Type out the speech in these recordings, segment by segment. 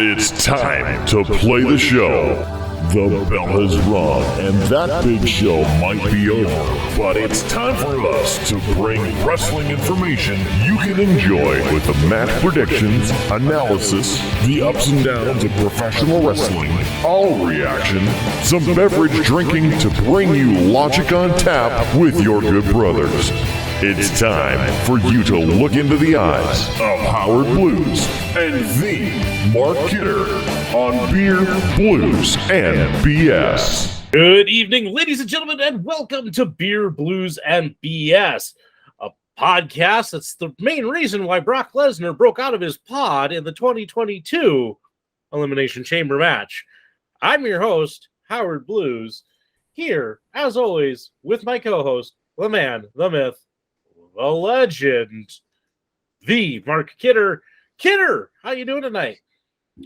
It's time to play the show. The bell has rung, and that big show might be over, but it's time for us to bring wrestling information you can enjoy with the match predictions, analysis, the ups and downs of professional wrestling, all reaction, some beverage drinking to bring you logic on tap with your good brothers. It's time for you to look into the eyes of Howard Blues and the Mark Kidder on Beer, Blues, and BS. Good evening, ladies and gentlemen, and welcome to Beer, Blues, and BS, a podcast that's the main reason why Brock Lesnar broke out of his pod in the 2022 Elimination Chamber match. I'm your host, Howard Blues, here, as always, with my co-host, the man, the myth, the legend, the Mark Kidder. Kidder, how you doing tonight?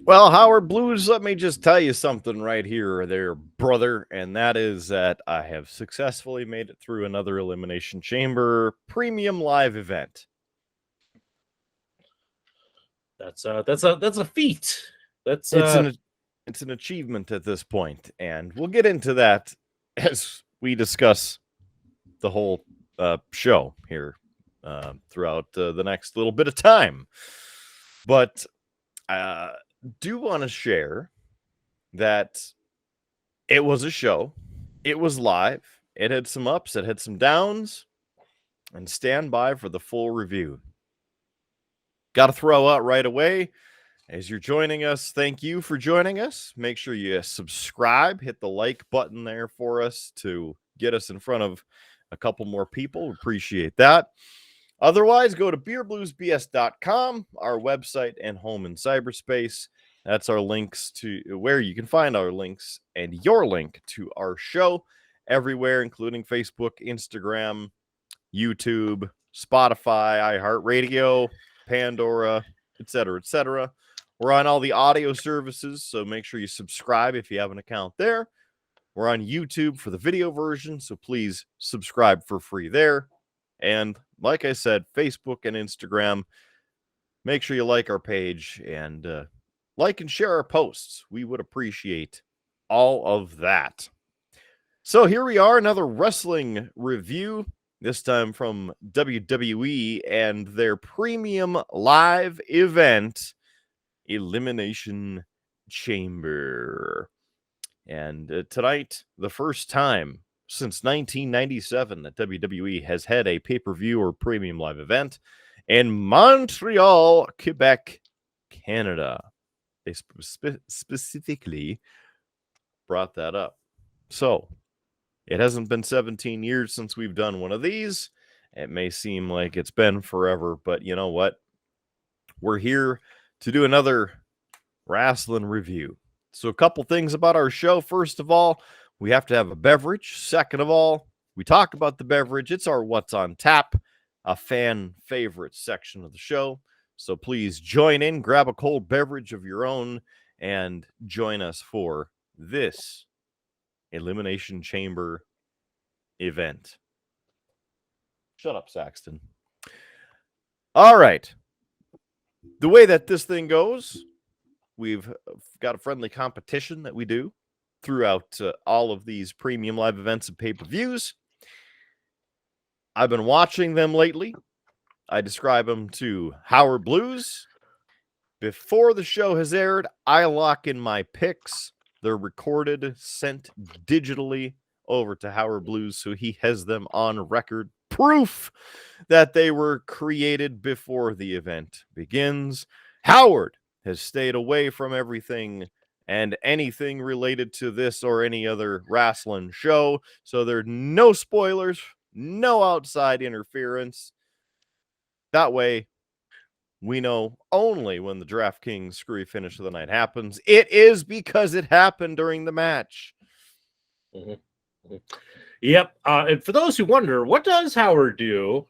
Well, Howard Blues, let me just tell you something right here, there, brother, and that is that I have successfully made it through another Elimination Chamber premium live event. That's a feat. It's an achievement at this point, and we'll get into that as we discuss the whole show here throughout the next little bit of time. But do want to share that it was a show. It was live. It had some ups. It had some downs. And stand by for the full review. Got to throw out right away. As you're joining us, thank you for joining us. Make sure you subscribe. Hit the like button there for us to get us in front of a couple more people. Appreciate that. Otherwise, go to beerbluesbs.com, our website and home in cyberspace. That's our links to where you can find our links and your link to our show everywhere, including Facebook, Instagram, YouTube, Spotify, iHeartRadio, Pandora, etc., etc. We're on all the audio services, so make sure you subscribe if you have an account there. We're on YouTube for the video version, so please subscribe for free there. And like I said, Facebook and Instagram, make sure you like our page and like and share our posts. We would appreciate all of that. So here we are, another wrestling review, this time from WWE and their premium live event, Elimination Chamber. And tonight, the first time since 1997 that WWE has had a pay-per-view or premium live event in Montreal, Quebec, Canada. They specifically brought that up. So, it hasn't been 17 years since we've done one of these. It may seem like it's been forever, but you know what? We're here to do another wrestling review. So, a couple things about our show. First of all, we have to have a beverage. Second of all, we talk about the beverage. It's our What's on Tap, a fan favorite section of the show. So please join in, grab a cold beverage of your own, and join us for this Elimination Chamber event. Shut up, Saxton. All right. The way that this thing goes, we've got a friendly competition that we do throughout all of these premium live events and pay-per-views. I've been watching them lately. I describe them to Howard Blues. Before the show has aired, I lock in my picks. They're recorded, sent digitally over to Howard Blues, so he has them on record. Proof that they were created before the event begins. Howard has stayed away from everything and anything related to this or any other wrestling show. So there are no spoilers, no outside interference. That way, we know only when the Draft Kings Screwy Finish of the night happens. It is because it happened during the match. Mm-hmm. Yep. And for those who wonder, what does Howard do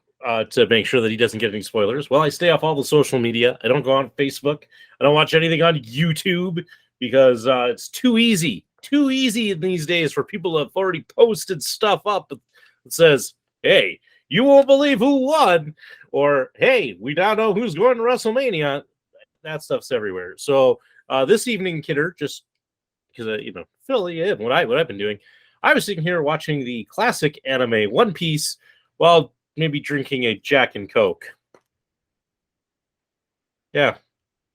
to make sure that he doesn't get any spoilers? Well, I stay off all the social media. I don't go on Facebook. I don't watch anything on YouTube, because it's too easy in these days for people to have already posted stuff up that says, hey, you won't believe who won, or hey, we now know who's going to WrestleMania. That stuff's everywhere. So This evening, Kidder, just because fill you in what I've been doing. I was sitting here watching the classic anime One Piece while maybe drinking a Jack and Coke. Yeah,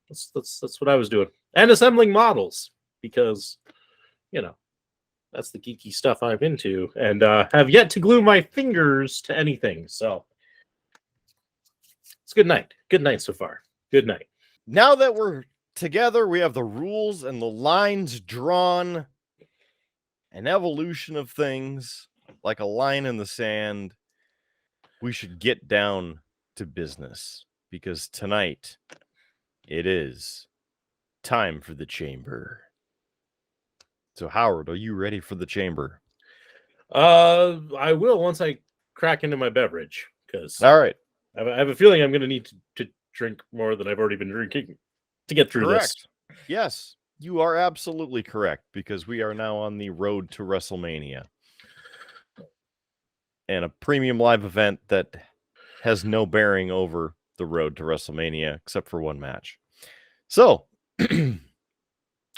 that's what I was doing, and assembling models because that's the geeky stuff I'm into, and have yet to glue my fingers to anything. So it's good night. Good night so far. Good night. Now that we're together, we have the rules and the lines drawn, an evolution of things like a line in the sand. We should get down to business because tonight it is time for the chamber. So, Howard, are you ready for the chamber? I will once I crack into my beverage because all right. I have a feeling I'm going to need to drink more than I've already been drinking to get through this. Yes, you are absolutely correct because we are now on the road to WrestleMania and a premium live event that has no bearing over the road to WrestleMania except for one match. So,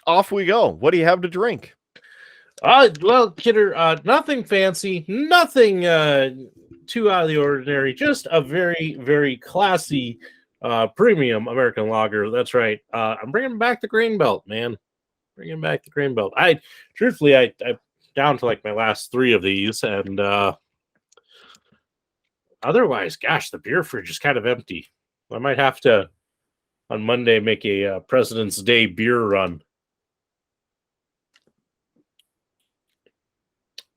off we go. What do you have to drink? Well, Kidder, nothing fancy, nothing too out of the ordinary, just a very, very classy premium American lager. That's right. I'm bringing back the Grain Belt, man. Bringing back the Grain Belt. Truthfully, I down to like my last 3 of these, and otherwise, gosh, the beer fridge is kind of empty. I might have to on Monday make a President's Day beer run.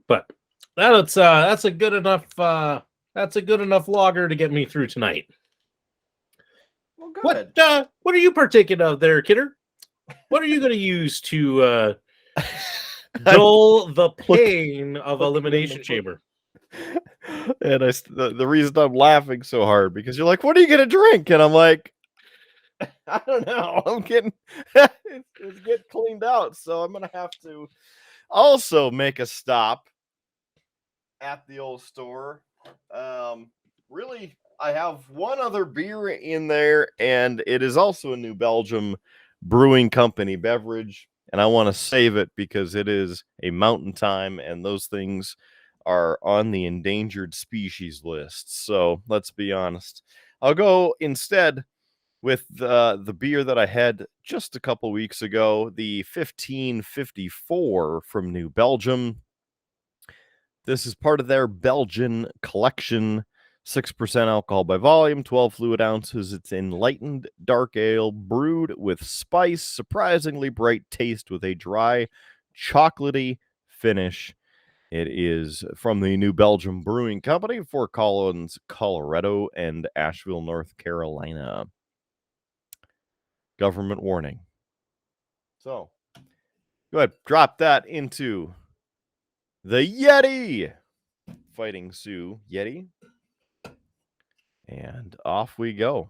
But that's a good enough lager to get me through tonight. Well, good. What are you partaking of there, Kidder? What are you going to use to dull the pain of Elimination Chamber? And the reason I'm laughing so hard because you're like, "What are you going to drink?" And I'm like, "I don't know. I'm getting it's getting cleaned out, so I'm going to have to also make a stop at the old store. Really, I have one other beer in there, and it is also a New Belgium Brewing Company beverage, and I want to save it because it is a mountain time, and those things are on the endangered species list. So let's be honest. I'll go instead with the beer that I had just a couple weeks ago, the 1554 from New Belgium. This is part of their Belgian collection. 6% alcohol by volume, 12 fluid ounces. It's enlightened dark ale brewed with spice, surprisingly bright taste with a dry, chocolatey finish. It is from the New Belgium Brewing Company, Fort Collins, Colorado, and Asheville, North Carolina. Government warning. So, go ahead, drop that into the Yeti. Fighting Sioux Yeti. And off we go.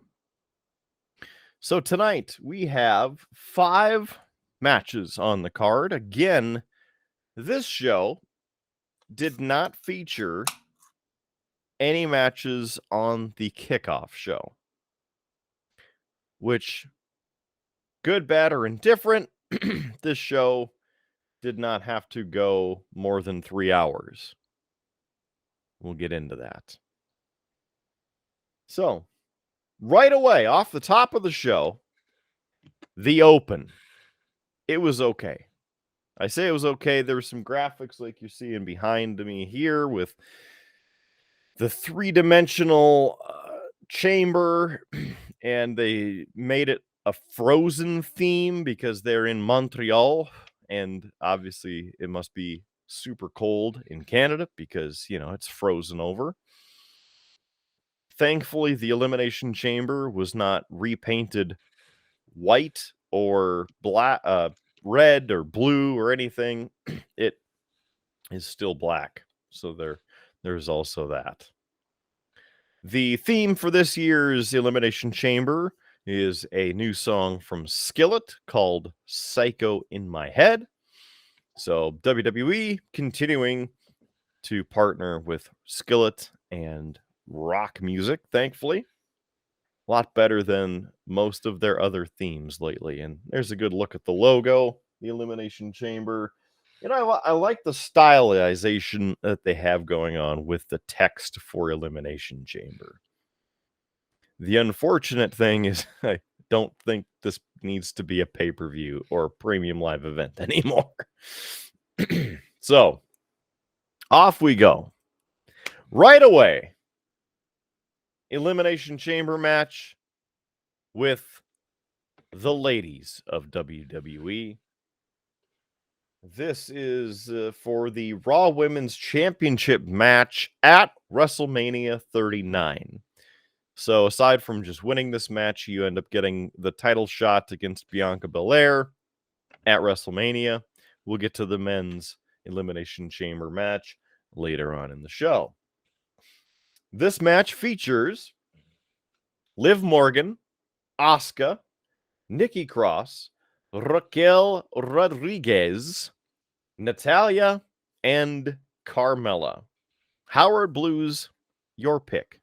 So tonight we have 5 matches on the card. Again, this show did not feature any matches on the kickoff show, which, good, bad, or indifferent, this show did not have to go more than 3 hours. We'll get into that. So, right away, off the top of the show, the open. It was okay. I say it was okay. There were some graphics like you're seeing behind me here with the 3-dimensional chamber, and they made it a Frozen theme because they're in Montreal, and obviously it must be super cold in Canada because, it's frozen over. Thankfully, the Elimination Chamber was not repainted white or black, red or blue or anything. It is still black. So there's also that. The theme for this year's Elimination Chamber is a new song from Skillet called Psycho in My Head. So WWE continuing to partner with Skillet and rock music, thankfully. A lot better than most of their other themes lately. And there's a good look at the logo, the Elimination Chamber. I like the stylization that they have going on with the text for Elimination Chamber. The unfortunate thing is I don't think this needs to be a pay-per-view or a premium live event anymore. So, off we go. Right away, Elimination Chamber match with the ladies of WWE. This is for the Raw Women's Championship match at WrestleMania 39. So aside from just winning this match, you end up getting the title shot against Bianca Belair at WrestleMania. We'll get to the men's Elimination Chamber match later on in the show. This match features Liv Morgan, Asuka, Nikki Cross, Raquel Rodriguez, Natalya, and Carmella. Howard Blues, your pick.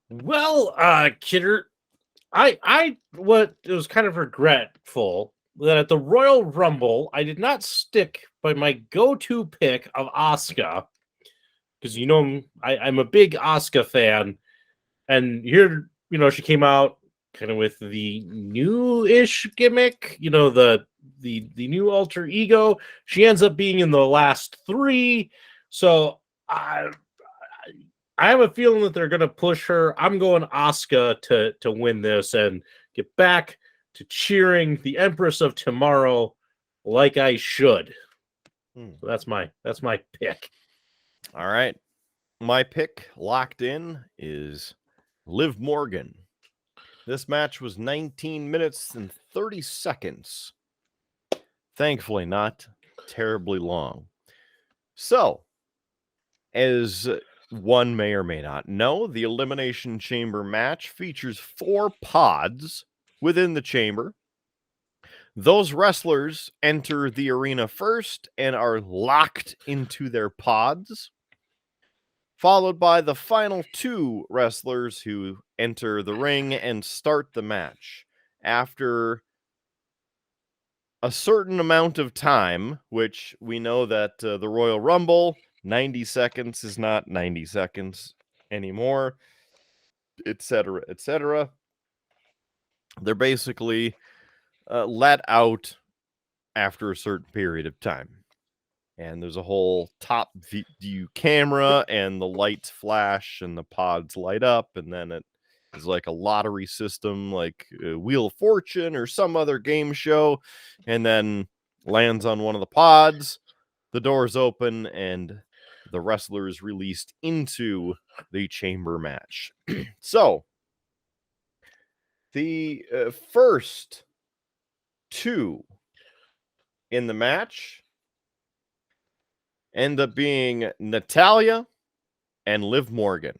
Well, Kidder, it was kind of regretful that at the Royal Rumble, I did not stick by my go-to pick of Asuka, because I'm a big Asuka fan, and here, she came out kind of with the new-ish gimmick, the new alter ego. She ends up being in the last 3, so I have a feeling that they're going to push her. I'm going Asuka to win this and get back to cheering the Empress of Tomorrow like I should. So that's my pick. All right. My pick locked in is Liv Morgan. This match was 19 minutes and 30 seconds. Thankfully, not terribly long. So, as one may or may not know, the Elimination Chamber match features 4 pods within the chamber. Those wrestlers enter the arena first and are locked into their pods, followed by the final 2 wrestlers who enter the ring and start the match. After a certain amount of time, which we know that the Royal Rumble, 90 seconds is not 90 seconds anymore, etc., etc. They're basically let out after a certain period of time. And there's a whole top view camera, and the lights flash, and the pods light up, and then it is like a lottery system, like Wheel of Fortune or some other game show, and then lands on one of the pods, the doors open, and the wrestler is released into the chamber match. So, the first 2 in the match end up being Natalya and Liv Morgan.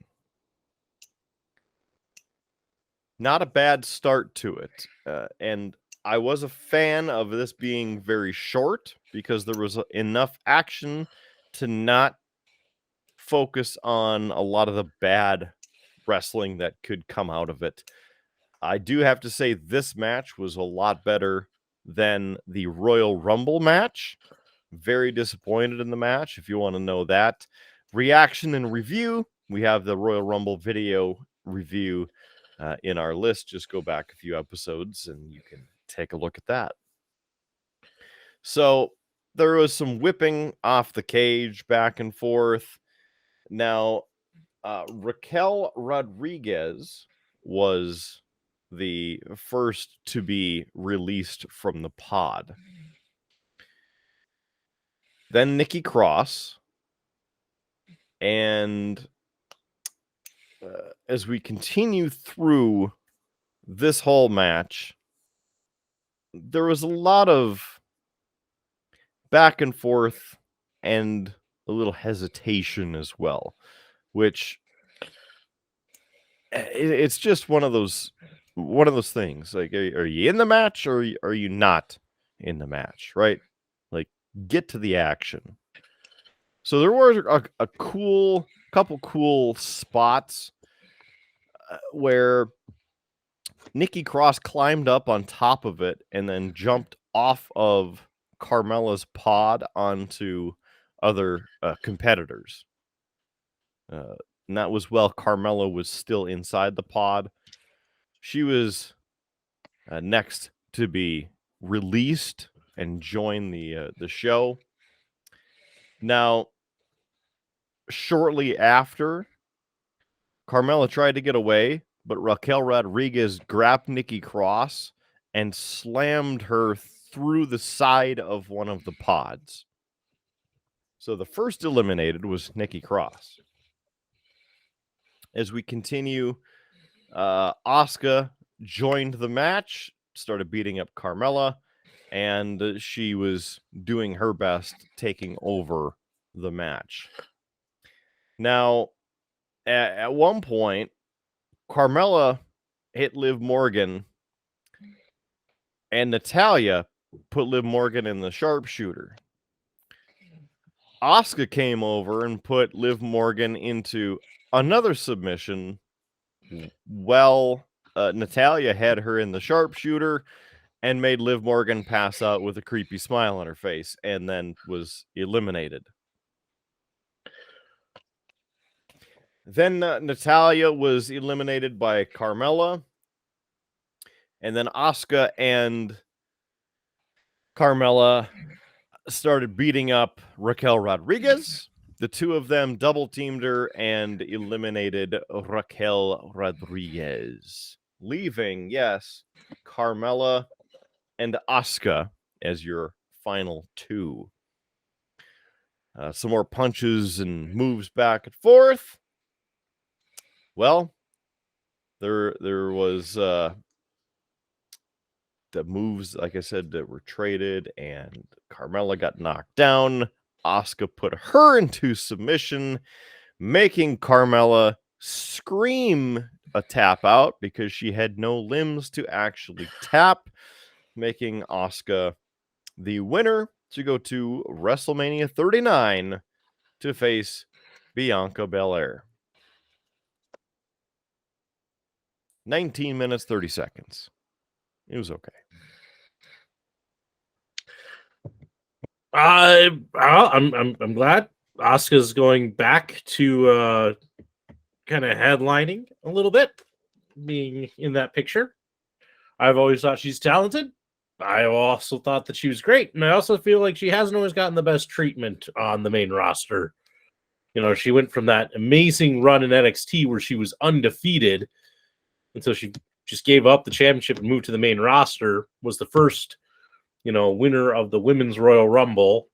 Not a bad start to it. And I was a fan of this being very short because there was enough action to not focus on a lot of the bad wrestling that could come out of it. I do have to say this match was a lot better than the Royal Rumble match. Very disappointed in the match, if you want to know that. Reaction and review, we have the Royal Rumble video review in our list. Just go back a few episodes and you can take a look at that. So there was some whipping off the cage back and forth. Now, Raquel Rodriguez was the first to be released from the pod. Then Nikki Cross. And as we continue through this whole match, there was a lot of back and forth and a little hesitation as well, which it's just one of those things. Like, are you in the match or are you not in the match, right? Like, get to the action. So there were a couple cool spots. where Nikki Cross climbed up on top of it and then jumped off of Carmella's pod onto other competitors. And that was while Carmella was still inside the pod. She was next to be released and join the show. Now, shortly after, Carmella tried to get away, but Raquel Rodriguez grabbed Nikki Cross and slammed her through the side of one of the pods. So the first eliminated was Nikki Cross. As we continue, Asuka joined the match, started beating up Carmella, and she was doing her best, taking over the match. Now, at one point, Carmella hit Liv Morgan, and Natalya put Liv Morgan in the sharpshooter. Asuka came over and put Liv Morgan into another submission. Well, Natalya had her in the sharpshooter and made Liv Morgan pass out with a creepy smile on her face, and then was eliminated. Then Natalya was eliminated by Carmella, and then Asuka and Carmella started beating up Raquel Rodriguez. The two of them double teamed her and eliminated Raquel Rodriguez, leaving, yes, Carmella and Asuka as your final two. Some more punches and moves back and forth. Well, there was the moves, like I said, that were traded, and Carmella got knocked down. Asuka put her into submission, making Carmella scream a tap out because she had no limbs to actually tap, making Asuka the winner to go to WrestleMania 39 to face Bianca Belair. 19 minutes, 30 seconds. It was okay. I'm glad Asuka's going back to kind of headlining a little bit, being in that picture. I've always thought she's talented. I also thought that she was great, and I also feel like she hasn't always gotten the best treatment on the main roster. You know, she went from that amazing run in NXT where she was undefeated until she just gave up the championship and moved to the main roster, was the first, winner of the Women's Royal Rumble,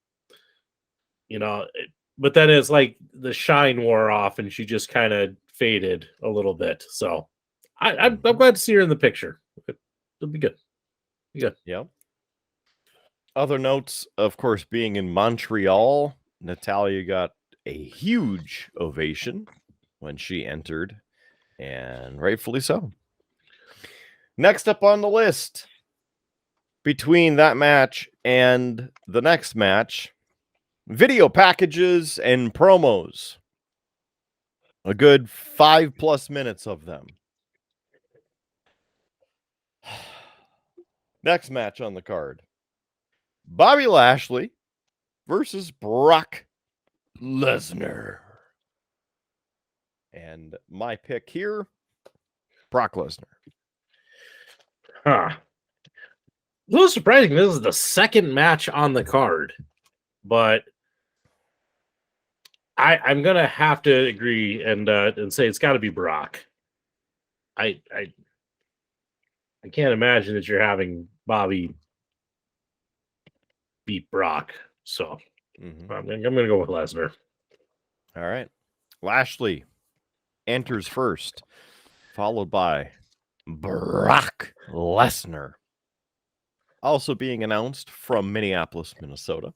but then it's like the shine wore off and she just kind of faded a little bit. So I'm glad to see her in the picture. It'll be good. Yep. Other notes, of course, being in Montreal, Natalya got a huge ovation when she entered, and rightfully so. Next up on the list, between that match and the next match, video packages and promos. A good 5+ minutes of them. Next match on the card, Bobby Lashley versus Brock Lesnar. And my pick here, Brock Lesnar. A little surprising. This is the second match on the card, but I'm gonna have to agree and say it's got to be Brock. I can't imagine that you're having Bobby beat Brock, so I'm gonna go with Lesnar. All right, Lashley enters first, followed by Brock Lesnar. Also being announced from Minneapolis, Minnesota,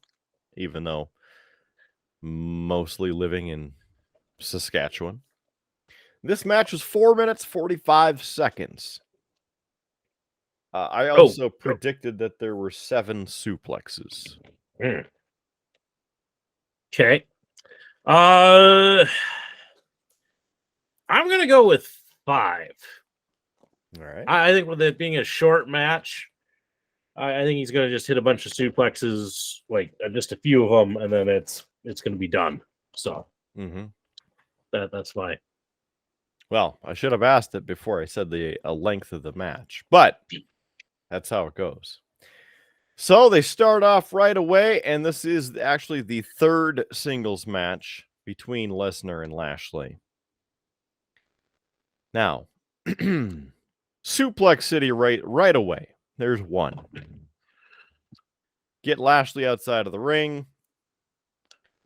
even though mostly living in Saskatchewan. This match was 4 minutes, 45 seconds. I also predicted that there were 7 suplexes. Okay. I'm going to go with 5. All right. I think with it being a short match, I think he's going to just hit a bunch of suplexes, like just a few of them, and then it's going to be done. So that's why. Well, I should have asked it before I said the length of the match, but that's how it goes. So they start off right away, and this is actually the third singles match between Lesnar and Lashley. Now, Suplex City right away. There's one. Get Lashley outside of the ring,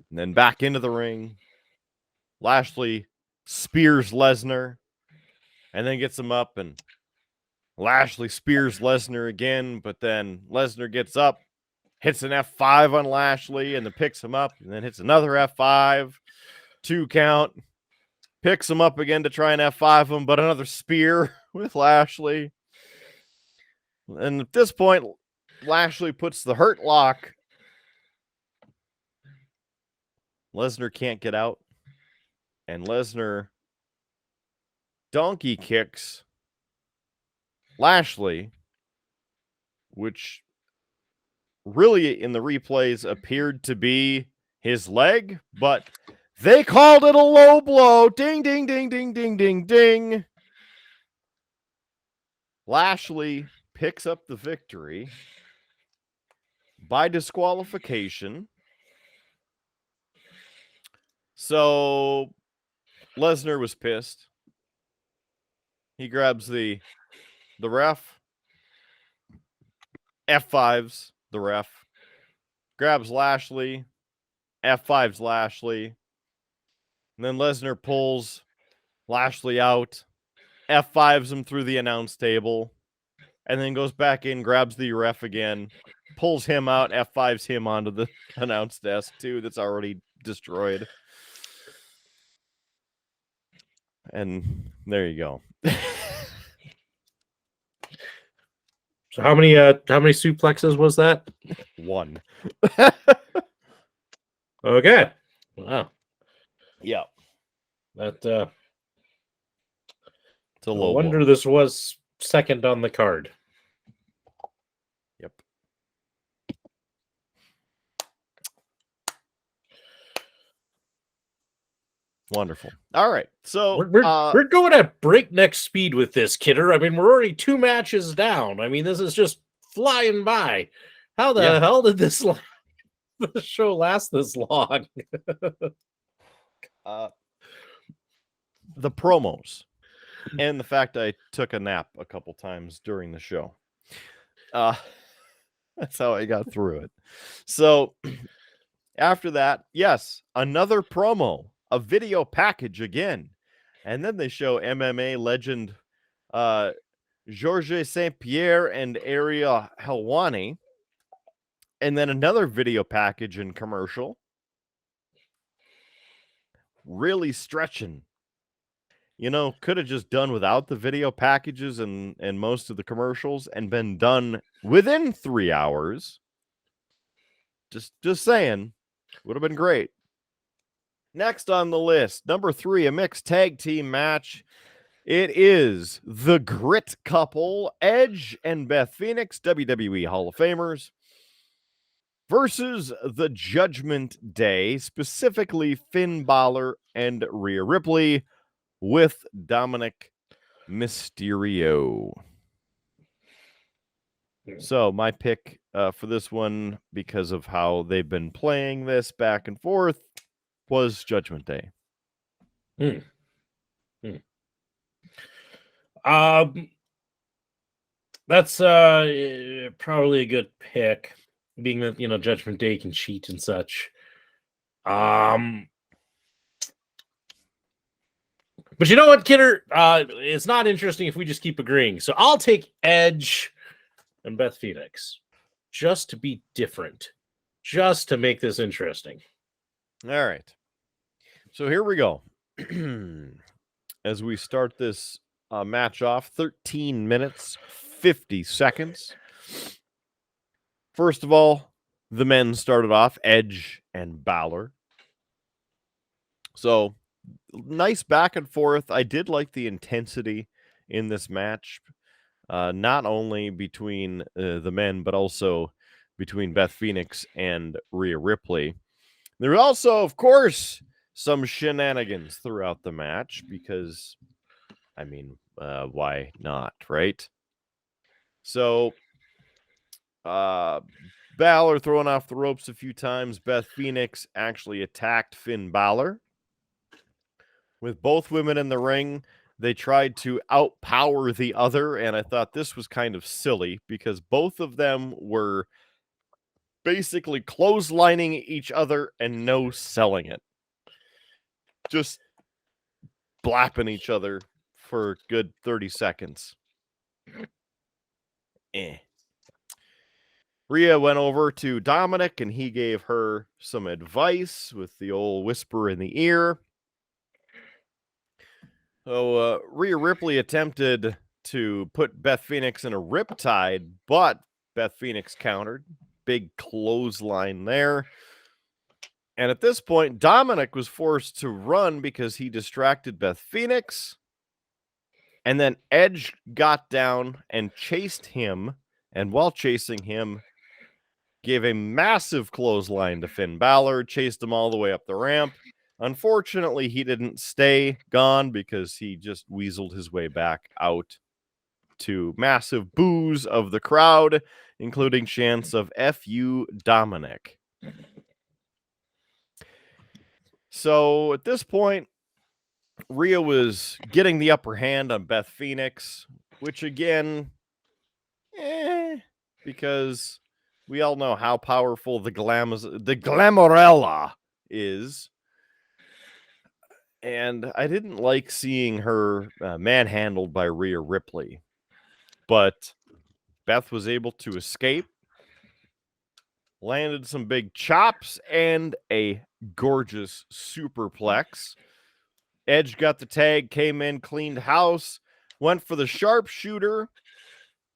and then back into the ring. Lashley spears Lesnar, and then gets him up, and Lashley spears Lesnar again, but then Lesnar gets up, hits an F5 on Lashley, and then picks him up, and then hits another F5, 2 count, picks him up again to try and F5 him, but another spear with Lashley. And at this point, Lashley puts the hurt lock. Lesnar can't get out, and Lesnar donkey kicks Lashley, which really in the replays appeared to be his leg, but they called it a low blow. Ding, ding, ding, ding, ding, ding, ding. Lashley picks up the victory by disqualification. So Lesnar was pissed. He grabs the ref, F5s the ref, grabs Lashley, F5s Lashley, and then Lesnar pulls Lashley out, F5s him through the announce table, and then goes back in, grabs the ref again, pulls him out, F5s him onto the announce desk too that's already destroyed. And there you go. So how many suplexes was that? 1. Okay. Wow. Yeah. That It's a no low wonder blow. this was second on the card. Yep. Wonderful. All right. So We're going at breakneck speed with this, Kidder. I mean, we're already 2 matches down. I mean, this is just flying by. How the hell did this show last this long? the promos and the fact I took a nap a couple times during the show. That's how I got through it. So after that, yes, another promo, a video package again. And then they show MMA legend Georges St. Pierre and Ariel Helwani. And then another video package and commercial. Really stretching. You know, could have just done without the video packages and most of the commercials and been done within 3 hours. Just saying. Would have been great. Next on the list, number 3, a mixed tag team match. It is the Grit couple, Edge and Beth Phoenix, WWE Hall of Famers, versus the Judgment Day, specifically Finn Balor and Rhea Ripley with Dominic Mysterio. So my pick for this one, because of how they've been playing this back and forth, was Judgment Day. That's probably a good pick, being that, you know, Judgment Day can cheat and such. But you know what, Kidder? It's not interesting if we just keep agreeing. So I'll take Edge and Beth Phoenix just to be different, just to make this interesting. All right. So here we go. As we start this match off, 13 minutes, 50 seconds. First of all, the men started off, Edge and Balor. So nice back and forth. I did like the intensity in this match, not only between the men, but also between Beth Phoenix and Rhea Ripley. There were also, of course, some shenanigans throughout the match because, I mean, why not, right? So, Balor throwing off the ropes a few times. Beth Phoenix actually attacked Finn Balor. With both women in the ring, they tried to outpower the other, and I thought this was kind of silly because both of them were basically clotheslining each other and no selling it. Just blapping each other for a good 30 seconds. Rhea went over to Dominic and he gave her some advice with the old whisper in the ear. So Rhea Ripley attempted to put Beth Phoenix in a riptide, but Beth Phoenix countered. Big clothesline there. And at this point, Dominic was forced to run because he distracted Beth Phoenix. And then Edge got down and chased him. And while chasing him, gave a massive clothesline to Finn Balor, chased him all the way up the ramp. Unfortunately, he didn't stay gone because he just weaseled his way back out to massive boos of the crowd, including chants of F you, Dominic. So at this point, Rhea was getting the upper hand on Beth Phoenix, which again, because we all know how powerful the Glamorella is. And I didn't like seeing her manhandled by Rhea Ripley. But Beth was able to escape, landed some big chops, and a gorgeous superplex. Edge got the tag, came in, cleaned house, went for the sharpshooter.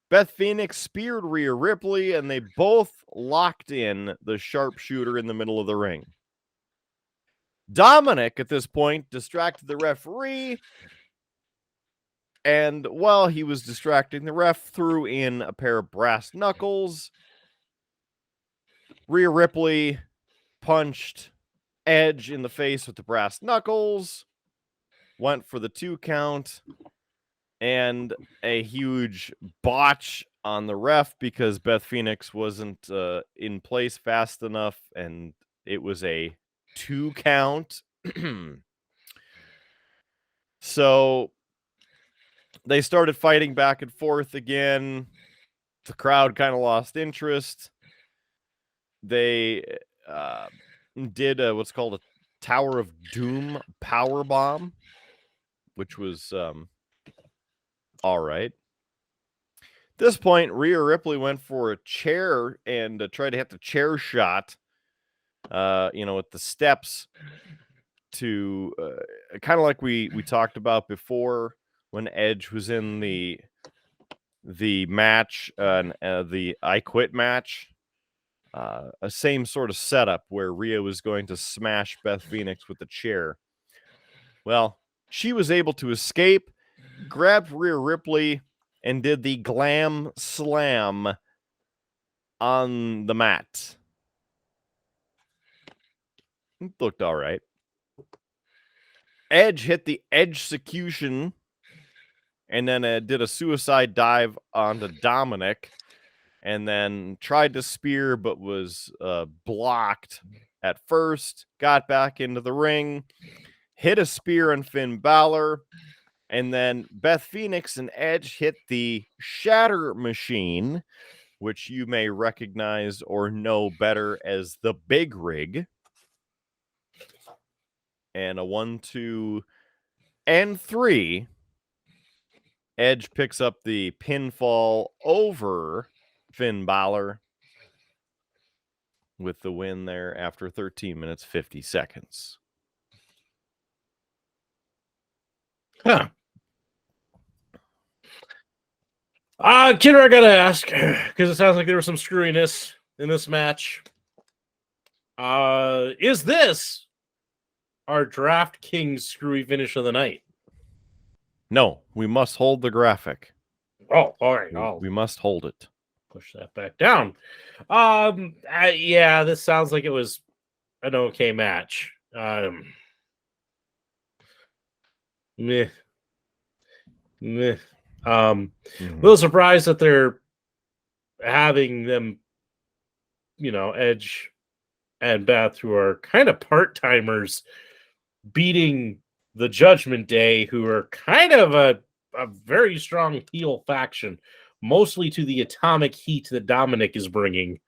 Beth Phoenix speared Rhea Ripley, and they both locked in the sharpshooter in the middle of the ring. Dominic, at this point, distracted the referee, and while he was distracting the ref, threw in a pair of brass knuckles. Rhea Ripley punched Edge in the face with the brass knuckles, went for the 2 count, and a huge botch on the ref because Beth Phoenix wasn't in place fast enough, and it was a 2 count. So they started fighting back and forth again. The crowd kind of lost interest. They did what's called a Tower of Doom power bomb, which was all right. At this point, Rhea Ripley went for a chair and tried to hit the chair shot, with the steps to kind of like we talked about before when Edge was in the match, the I Quit match. A same sort of setup where Rhea was going to smash Beth Phoenix with the chair. Well, she was able to escape, grabbed Rhea Ripley, and did the glam slam on the mat. It looked all right. Edge hit the Edgecution and then did a suicide dive onto Dominic and then tried to spear but was blocked at first, got back into the ring, hit a spear on Finn Balor, and then Beth Phoenix and Edge hit the Shatter Machine, which you may recognize or know better as the Big Rig. And a 1, 2, and 3. Edge picks up the pinfall over Finn Balor with the win there after 13 minutes, 50 seconds. Huh. Kidder, I gotta ask, because it sounds like there was some screwiness in this match. Is this our Draft Kings Screwy Finish of the night? No, we must hold the graphic. Oh, all right. We must hold it. Push that back down. Yeah, this sounds like it was an okay match. Meh. A little surprised that they're having them, Edge and Beth, who are kind of part-timers, beating the Judgment Day, who are kind of a very strong heel faction, mostly to the atomic heat that Dominic is bringing.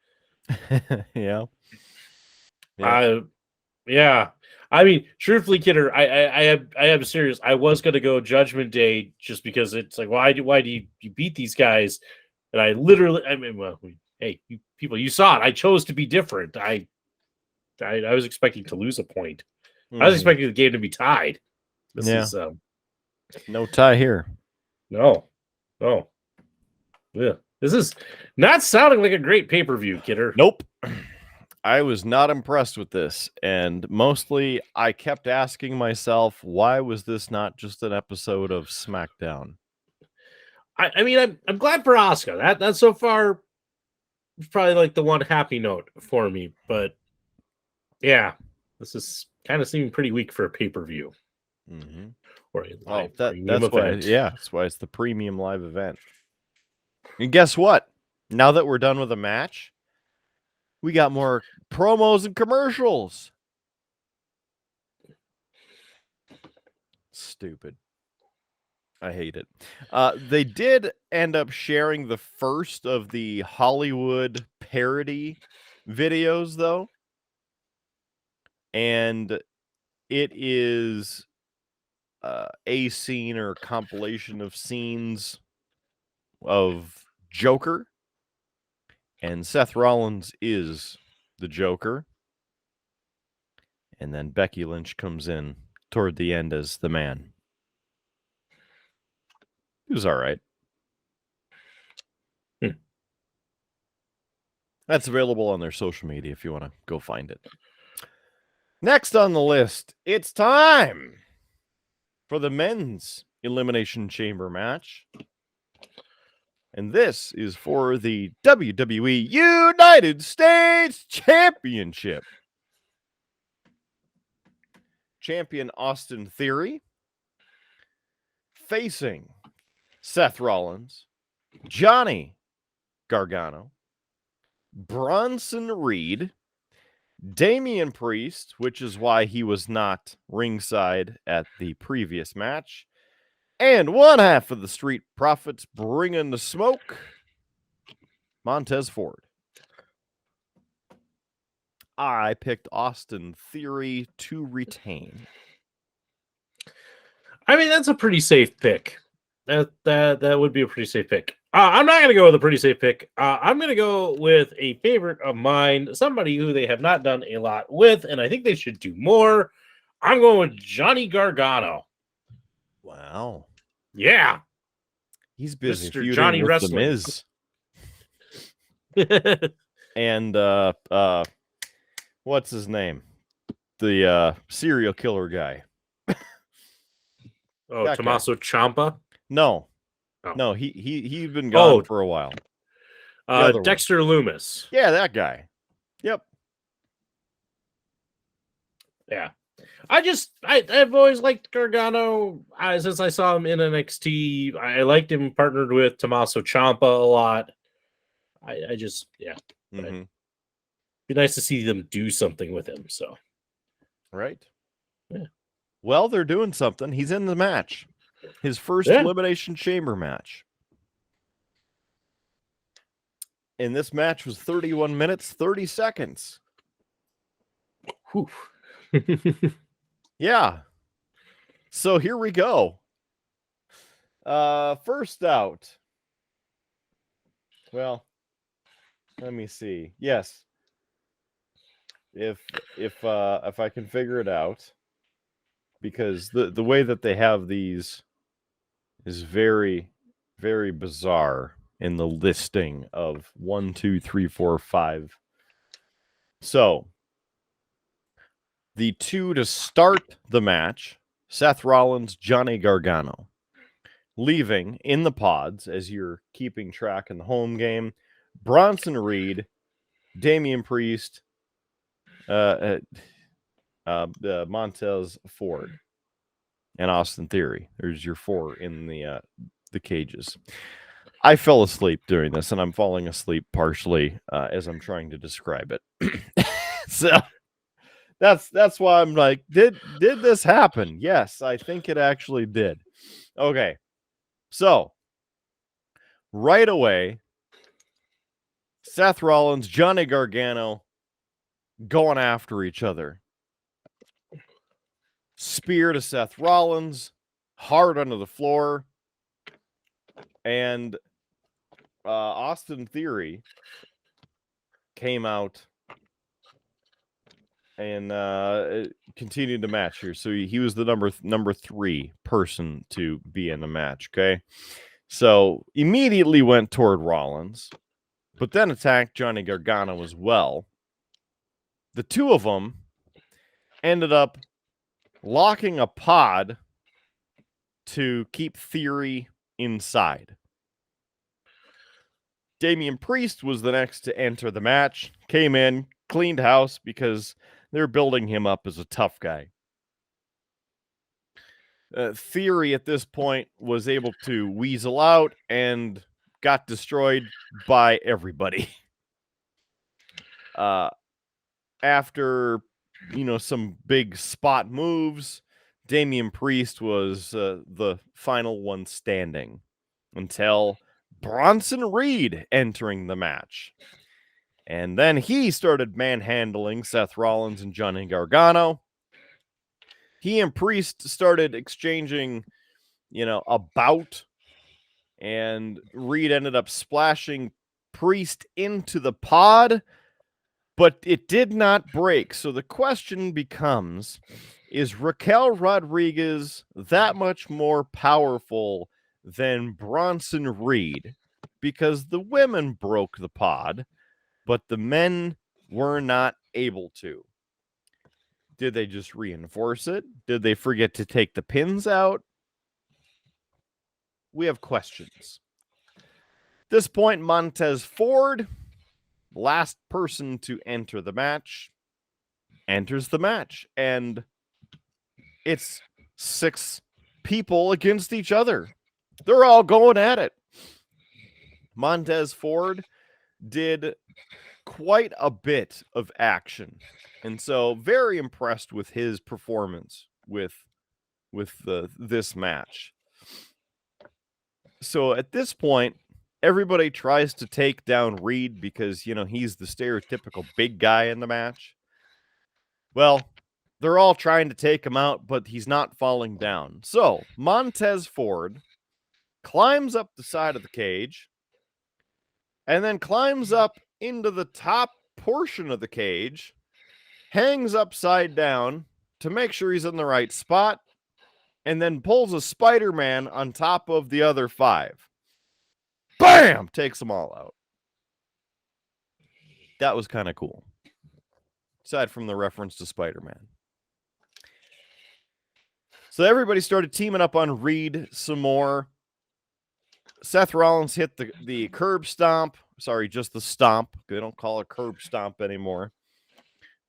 Yeah. Yeah. I mean, truthfully, Kidder, I am serious. I was going to go Judgment Day just because it's like, why do you beat these guys? And hey, you people, you saw it. I chose to be different. I was expecting to lose a point. I was expecting the game to be tied. This is no tie here. No. Yeah. This is not sounding like a great pay-per-view, Kidder. Nope. I was not impressed with this, and mostly I kept asking myself, why was this not just an episode of SmackDown? I mean, I'm glad for Asuka. That's so far probably like the one happy note for me, but yeah, this is kind of seeming pretty weak for a pay-per-view. Or a live that's event. That's why it's the premium live event. And guess what? Now that we're done with the match, we got more promos and commercials. Stupid. I hate it. They did end up sharing the first of the Hollywood parody videos, though. And it is a scene or compilation of scenes of Joker. And Seth Rollins is the Joker. And then Becky Lynch comes in toward the end as the man. It was all right. That's available on their social media if you want to go find it. Next on the list, it's time for the men's Elimination Chamber match. And this is for the WWE United States Championship. Champion Austin Theory facing Seth Rollins, Johnny Gargano, Bronson Reed, Damian Priest, which is why he was not ringside at the previous match, and one half of the Street Profits bringing the smoke, Montez Ford. I picked Austin Theory to retain. I mean, that's a pretty safe pick. That would be a pretty safe pick. I'm not going to go with a pretty safe pick. I'm going to go with a favorite of mine, somebody who they have not done a lot with, and I think they should do more. I'm going with Johnny Gargano. Wow. Yeah. He's busy Mr. Johnny with Wrestling. The Miz. And what's his name? The serial killer guy. Oh, that Tommaso Ciampa? No. Oh. No, he's been gone for a while. Dexter Lumis. Yeah, that guy. Yep. Yeah. I've always liked Gargano since I saw him in NXT. I liked him partnered with Tommaso Ciampa a lot. Mm-hmm. Be nice to see them do something with him. So, right. Yeah. Well, they're doing something. He's in the match. His first Elimination Chamber match. And this match was 31 minutes, 30 seconds. Whew. Yeah. So here we go. First out. Well, let me see. Yes. If I can figure it out, because the way that they have these is very, very bizarre in the listing of 1, 2, 3, 4, 5. So the two to start the match, Seth Rollins, Johnny Gargano. Leaving in the pods, as you're keeping track in the home game, Bronson Reed, Damian Priest, Montez Ford, and Austin Theory. There's your four in the cages. I fell asleep during this, and I'm falling asleep partially as I'm trying to describe it. So that's why I'm like, did this happen? Yes, I think it actually did. Okay. So, right away, Seth Rollins, Johnny Gargano going after each other. Spear to Seth Rollins, hard under the floor. And Austin Theory came out and continued the match here. So he was the number 3 person to be in the match, okay? So immediately went toward Rollins, but then attacked Johnny Gargano as well. The two of them ended up locking a pod to keep Theory inside. Damian Priest was the next to enter the match, came in, cleaned house because they're building him up as a tough guy. Theory at this point was able to weasel out and got destroyed by everybody. After, some big spot moves, Damian Priest was the final one standing until Bronson Reed entering the match. And then he started manhandling Seth Rollins and Johnny Gargano. He and Priest started exchanging, a bout, and Reed ended up splashing Priest into the pod, but it did not break. So the question becomes, is Raquel Rodriguez that much more powerful than Bronson Reed? Because the women broke the pod, but the men were not able to. Did they just reinforce it? Did they forget to take the pins out? We have questions. At this point, Montez Ford, last person to enter the match, enters the match. And it's 6 people against each other. They're all going at it. Montez Ford did quite a bit of action. And so very impressed with his performance with this match. So at this point, everybody tries to take down Reed because, he's the stereotypical big guy in the match. Well, they're all trying to take him out, but he's not falling down. So Montez Ford climbs up the side of the cage and then climbs up into the top portion of the cage, hangs upside down to make sure he's in the right spot, and then pulls a Spider-Man on top of the other 5. Bam! Takes them all out. That was kind of cool. Aside from the reference to Spider-Man. So everybody started teaming up on Reed some more. Seth Rollins hit the curb stomp. Sorry, just the stomp. They don't call it curb stomp anymore.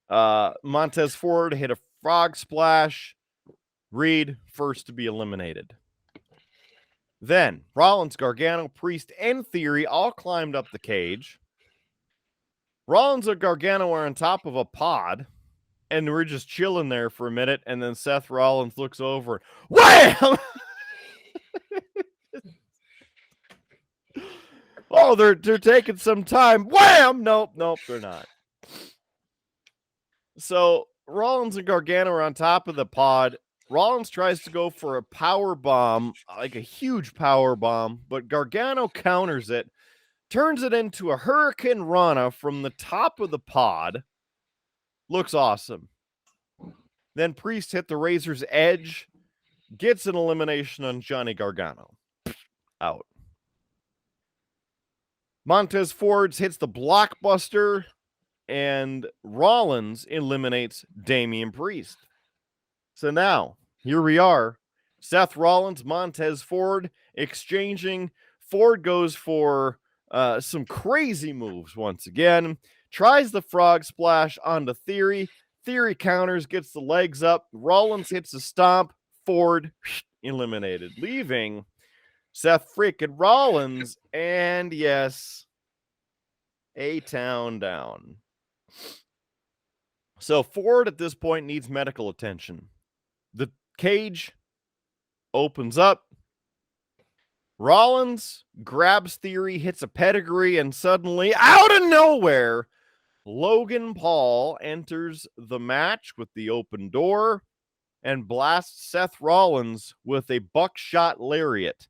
Montez Ford hit a frog splash. Reed first to be eliminated. Then Rollins, Gargano, Priest, and Theory all climbed up the cage. Rollins and Gargano are on top of a pod, and we're just chilling there for a minute, and then Seth Rollins looks over. Wham! Oh, they're taking some time. Wham! Nope, they're not. So Rollins and Gargano are on top of the pod. Rollins tries to go for a power bomb, like a huge power bomb, but Gargano counters it, turns it into a Hurricane Rana from the top of the pod. Looks awesome. Then Priest hit the Razor's Edge, gets an elimination on Johnny Gargano. Out. Montez Ford hits the Blockbuster, and Rollins eliminates Damian Priest. So now, here we are. Seth Rollins, Montez Ford exchanging. Ford goes for some crazy moves once again. Tries the frog splash onto Theory. Theory counters, gets the legs up. Rollins hits a stomp. Ford eliminated, leaving Seth freaking Rollins and, yes, A-Town down. So Ford at this point needs medical attention. The cage opens up. Rollins grabs Theory, hits a pedigree, and suddenly, out of nowhere, Logan Paul enters the match with the open door and blasts Seth Rollins with a buckshot lariat.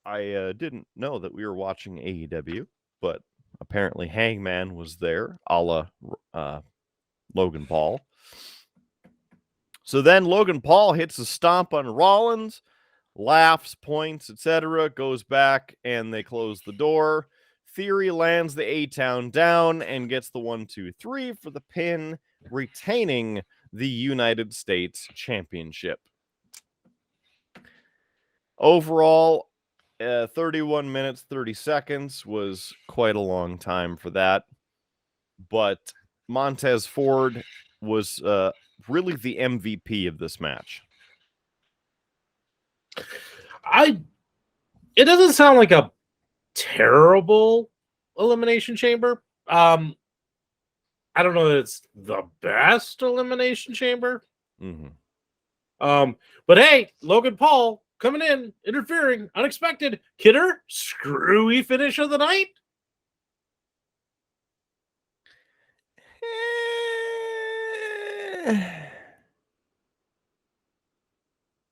I didn't know that we were watching AEW, but apparently Hangman was there, a la Logan Paul. So then Logan Paul hits a stomp on Rollins, laughs, points, etc., goes back, and they close the door. Theory lands the A-Town down and gets the 1-2-3 for the pin, retaining the United States Championship. Overall, 31 minutes, 30 seconds was quite a long time for that. But Montez Ford was really the MVP of this match. It doesn't sound like a terrible Elimination Chamber. I don't know that it's the best Elimination Chamber. Mm-hmm. But hey, Logan Paul coming in, interfering, unexpected. Kidder, screwy finish of the night.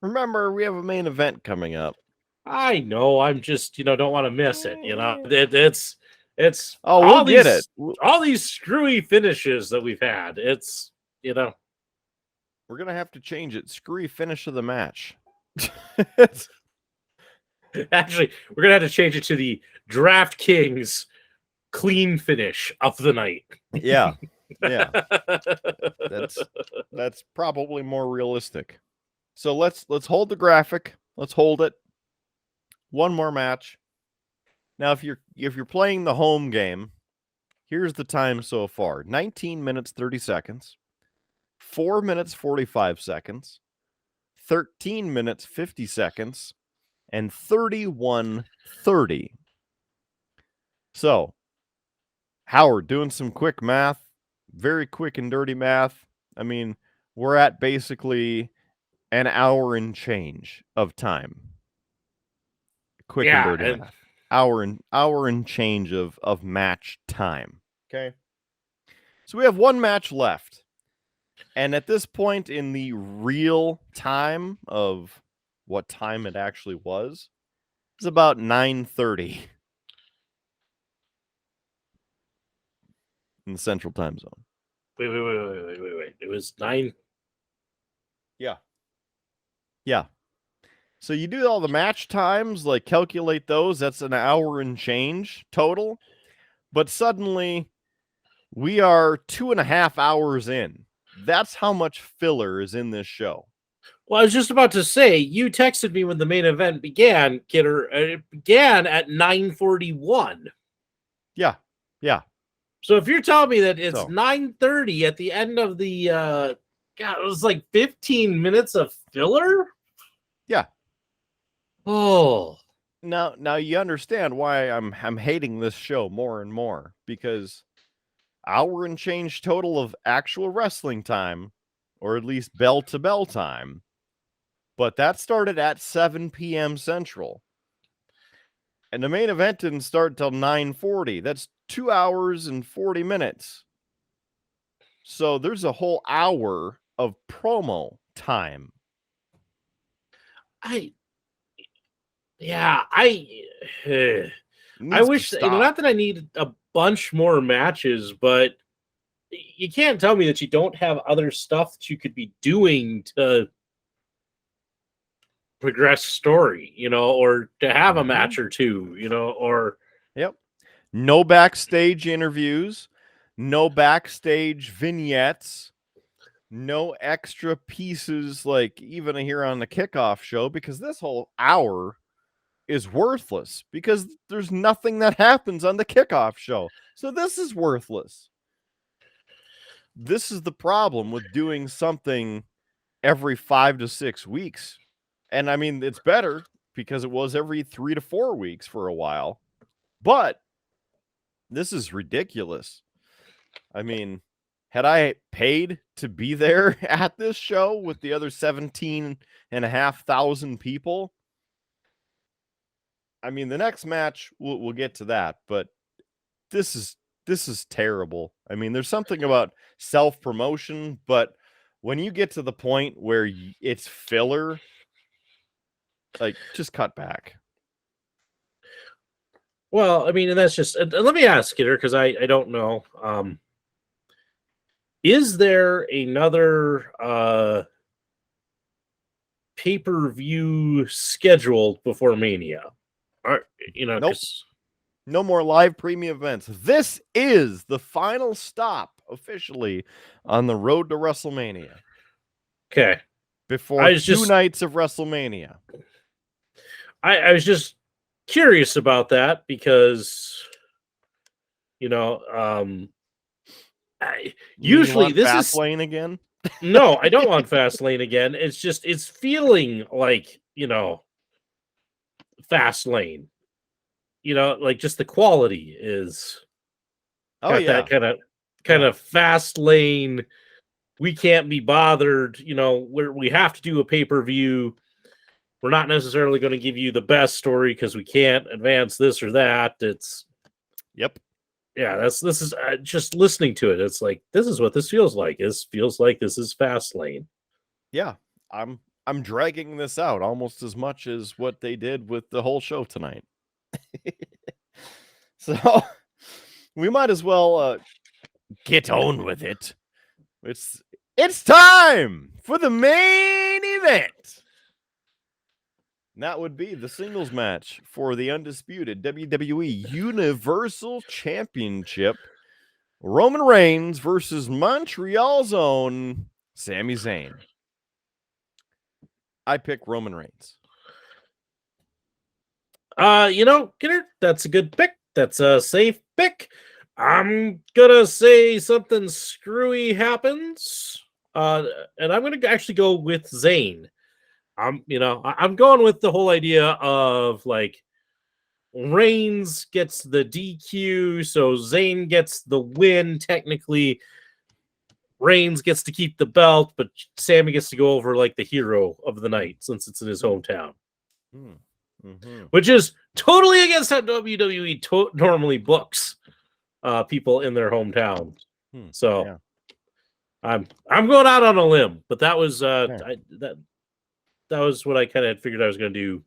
Remember, we have a main event coming up. I know. I'm just, don't want to miss it. It's we'll get it. All these screwy finishes that we've had. It's, we're gonna have to change it. Screwy finish of the match. Actually, we're gonna have to change it to the Draft Kings clean finish of the night. Yeah. That's probably more realistic. So let's hold the graphic. Let's hold it. One more match. Now, if you're playing the home game, here's the time so far: 19 minutes 30 seconds, 4 minutes 45 seconds, 13 minutes 50 seconds, and 31:30. So, Howard, doing some quick math, very quick and dirty math. I mean, we're at basically an hour and change of time. Quick and dirty math. Hour and change of match time. Okay. So we have one match left. And at this point in the real time of what time it actually was, it's about 9:30 in the Central Time Zone. Wait. It was 9. Yeah. So you do all the match times, like calculate those. That's an hour and change total. But suddenly we are 2.5 hours in. That's how much filler is in this show. Well, I was just about to say, you texted me when the main event began, Kidder. It began at 9:41. Yeah. So if you're telling me that it's 9:30 at the end of the, it was like 15 minutes of filler? Yeah. Oh. Now you understand why I'm hating this show more and more, because hour and change total of actual wrestling time, or at least bell to bell time. But that started at 7 p.m. Central. And the main event didn't start till 9:40. That's 2 hours and 40 minutes. So there's a whole hour of promo time. I wish, not that I need a bunch more matches, but you can't tell me that you don't have other stuff that you could be doing to progress story, or to have a match or two, or. Yep. No backstage interviews, no backstage vignettes, no extra pieces like even here on the kickoff show, because this whole hour is worthless because there's nothing that happens on the kickoff show. So this is worthless. This is the problem with doing something every 5 to 6 weeks. And I mean, it's better because it was every 3 to 4 weeks for a while. But this is ridiculous. I mean, had I paid to be there at this show with the other 17,500 people, I mean, the next match, we'll get to that, but this is terrible. I mean, there's something about self-promotion, but when you get to the point where it's filler, like, just cut back. Well, I mean, and that's just, let me ask you, because I don't know. Is there another pay-per-view scheduled before Mania? Nope. No more live premium events. This is the final stop officially on the road to WrestleMania. Okay. Before two nights of WrestleMania. I was just curious about that because, usually this is Fastlane again. No, I don't want Fastlane again. It's feeling like, Fastlane. Like just the quality is that kind of fast lane. We can't be bothered, we have to do a pay-per-view. We're not necessarily going to give you the best story because we can't advance this or that. This is just listening to it. It's like, this is what this feels like. This feels like this is Fastlane. Yeah, I'm dragging this out almost as much as what they did with the whole show tonight. So we might as well get on with it. It's time for the main event. And that would be the singles match for the undisputed WWE Universal Championship. Roman Reigns versus Montreal's own Sami Zayn. I pick Roman Reigns. Kidder, that's a good pick. That's a safe pick. I'm gonna say something screwy happens. And I'm gonna actually go with Zayn. I'm going with the whole idea of like Reigns gets the DQ, so Zayn gets the win. Technically, Reigns gets to keep the belt, but Sami gets to go over like the hero of the night since it's in his hometown. Mm-hmm. Which is totally against how WWE normally books people in their hometown. So yeah. I'm going out on a limb, but that was that was what I kind of figured I was going to do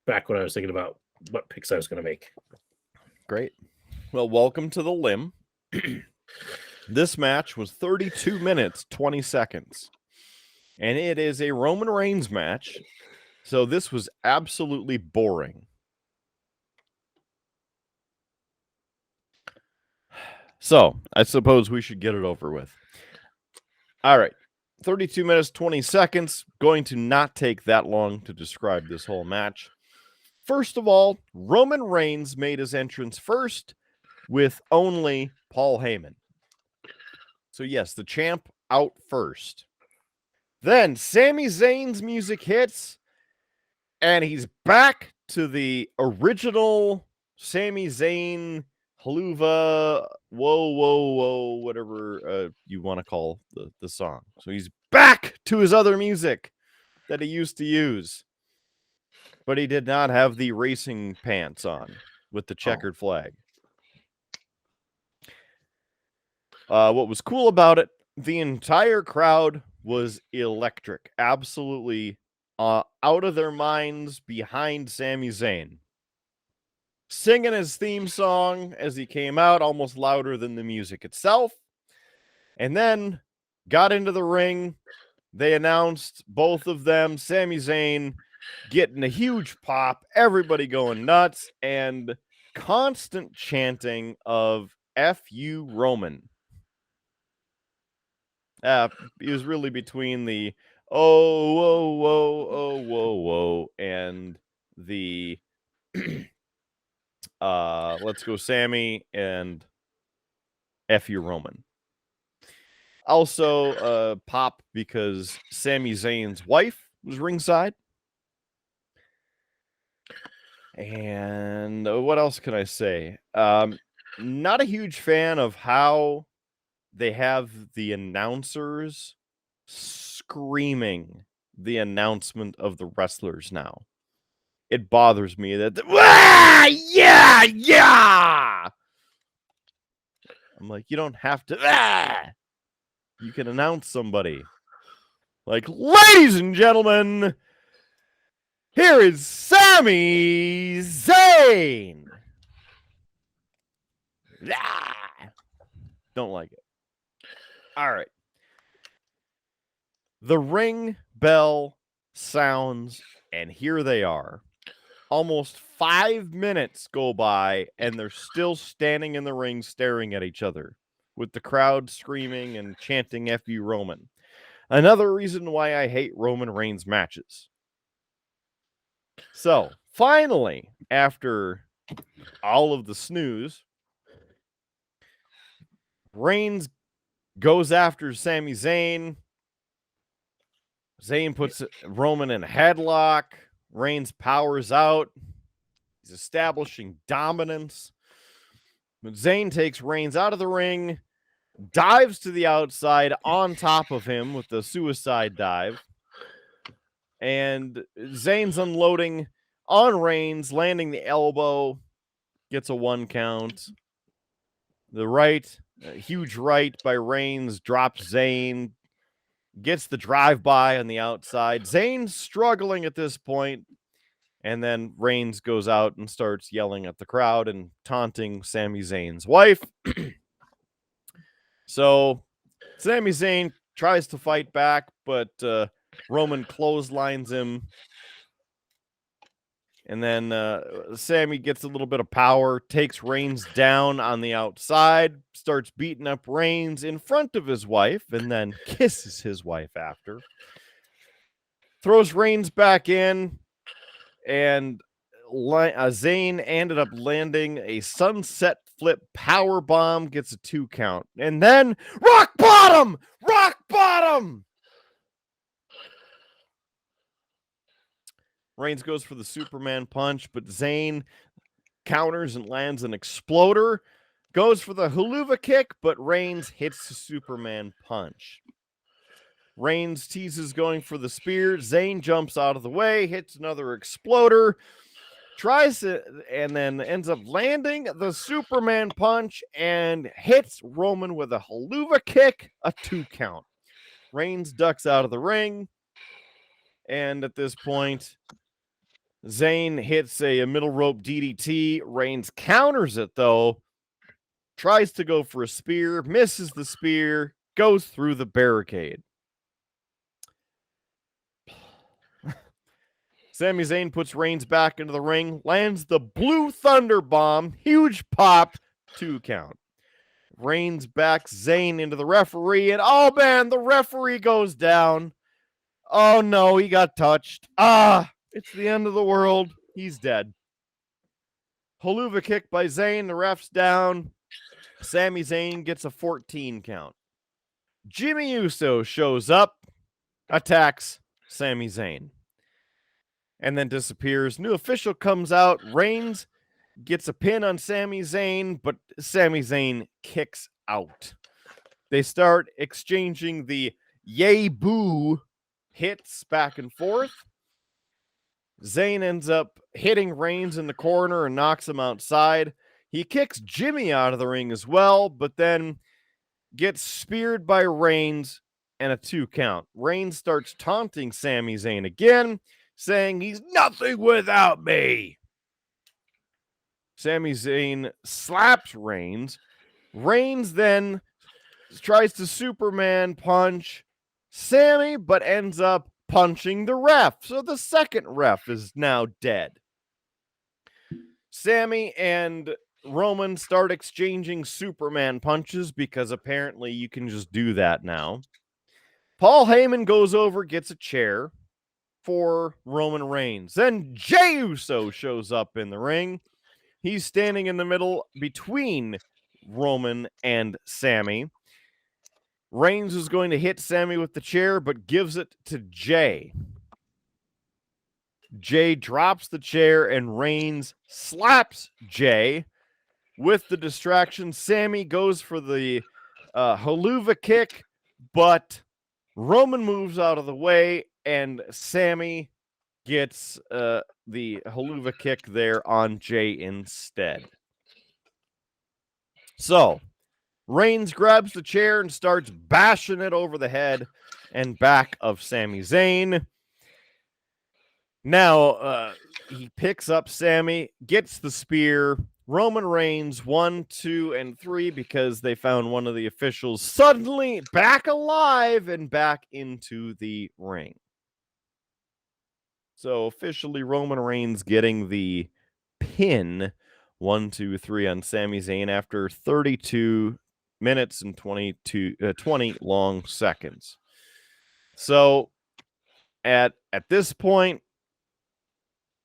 back when I was thinking about what picks I was going to make. Great. Well, welcome to the limb. This match was 32 minutes, 20 seconds. And it is a Roman Reigns match. So this was absolutely boring. So I suppose we should get it over with. All right. 32 minutes, 20 seconds. Going to not take that long to describe this whole match. First of all, Roman Reigns made his entrance first with only Paul Heyman. So yes, the champ out first. Then Sami Zayn's music hits, and he's back to the original Sami Zayn Haluva, whoa, whatever you want to call the song. So he's back to his other music that he used to use. But he did not have the racing pants on with the checkered flag. What was cool about it, the entire crowd was electric. Absolutely out of their minds behind Sami Zayn. Singing his theme song as he came out, almost louder than the music itself. And then got into the ring. They announced, both of them, Sami Zayn getting a huge pop, everybody going nuts, and constant chanting of F.U. Roman. He was really between the oh, whoa, whoa, oh, whoa, whoa, and the let's go Sammy and F.U. Roman. Also, pop because Sami Zayn's wife was ringside. And what else can I say? Not a huge fan of how they have the announcers screaming the announcement of the wrestlers now. It bothers me that yeah. I'm like, you don't have to. You can announce somebody. Like, ladies and gentlemen, here is Sami Zayn. Don't like it. All right. The ring bell sounds, and here they are. Almost 5 minutes go by, and they're still standing in the ring staring at each other, with the crowd screaming and chanting F.U. Roman. Another reason why I hate Roman Reigns matches. So, finally, after all of the snooze, Reigns goes after Sami Zayn. Zayn puts Roman in a headlock. Reigns powers out. He's establishing dominance. But Zayn takes Reigns out of the ring, dives to the outside on top of him with the suicide dive. And Zayn's unloading on Reigns, landing the elbow, gets a 1 count. The right, huge right by Reigns, drops Zayn, gets the drive-by on the outside. Zayn's struggling at this point, and then Reigns goes out and starts yelling at the crowd and taunting Sami Zayn's wife. So Sami Zayn tries to fight back, but Roman clotheslines him. And then Sami gets a little bit of power, takes Reigns down on the outside, starts beating up Reigns in front of his wife, and then kisses his wife after. Throws Reigns back in, and Zayn ended up landing a sunset flip power bomb, gets a 2 count. And then rock bottom! Rock bottom! Reigns goes for the Superman punch, but Zayn counters and lands an exploder. Goes for the haluva kick, but Reigns hits the Superman punch. Reigns teases going for the spear. Zayn jumps out of the way, hits another exploder, tries to, and then ends up landing the Superman punch and hits Roman with a haluva kick, a 2 count. Reigns ducks out of the ring, and at this point, Zayn hits a middle rope DDT. Reigns counters it, though. Tries to go for a spear. Misses the spear. Goes through the barricade. Sami Zayn puts Reigns back into the ring. Lands the Blue Thunder Bomb. Huge pop. 2 count. Reigns backs Zayn into the referee. And oh, man, the referee goes down. Oh, no, he got touched. It's the end of the world. He's dead. Haluva kick by Zayn. The ref's down. Sami Zayn gets a 14 count. Jimmy Uso shows up, attacks Sami Zayn, and then disappears. New official comes out. Reigns gets a pin on Sami Zayn, but Sami Zayn kicks out. They start exchanging the yay boo hits back and forth. Zayn ends up hitting Reigns in the corner and knocks him outside. He kicks Jimmy out of the ring as well, but then gets speared by Reigns and a 2 count. Reigns starts taunting Sami Zayn again, saying he's nothing without me. Sami Zayn slaps Reigns. Reigns then tries to Superman punch Sami, but ends up punching the ref. So the second ref is now dead. Sammy and Roman start exchanging Superman punches because apparently you can just do that now. Paul Heyman goes over, gets a chair for Roman Reigns. Then Jey Uso shows up in the ring. He's standing in the middle between Roman and Sammy. Reigns is going to hit Sammy with the chair, but gives it to Jey. Jey drops the chair, and Reigns slaps Jey. With the distraction, Sammy goes for the haluva kick, but Roman moves out of the way, and Sammy gets the haluva kick there on Jey instead. So, Reigns grabs the chair and starts bashing it over the head and back of Sami Zayn. Now, he picks up Sammy, gets the spear. Roman Reigns 1, 2, and 3 because they found one of the officials suddenly back alive and back into the ring. So officially Roman Reigns getting the pin 1, 2, 3 on Sami Zayn after 32 minutes and 20 long seconds. So at this point,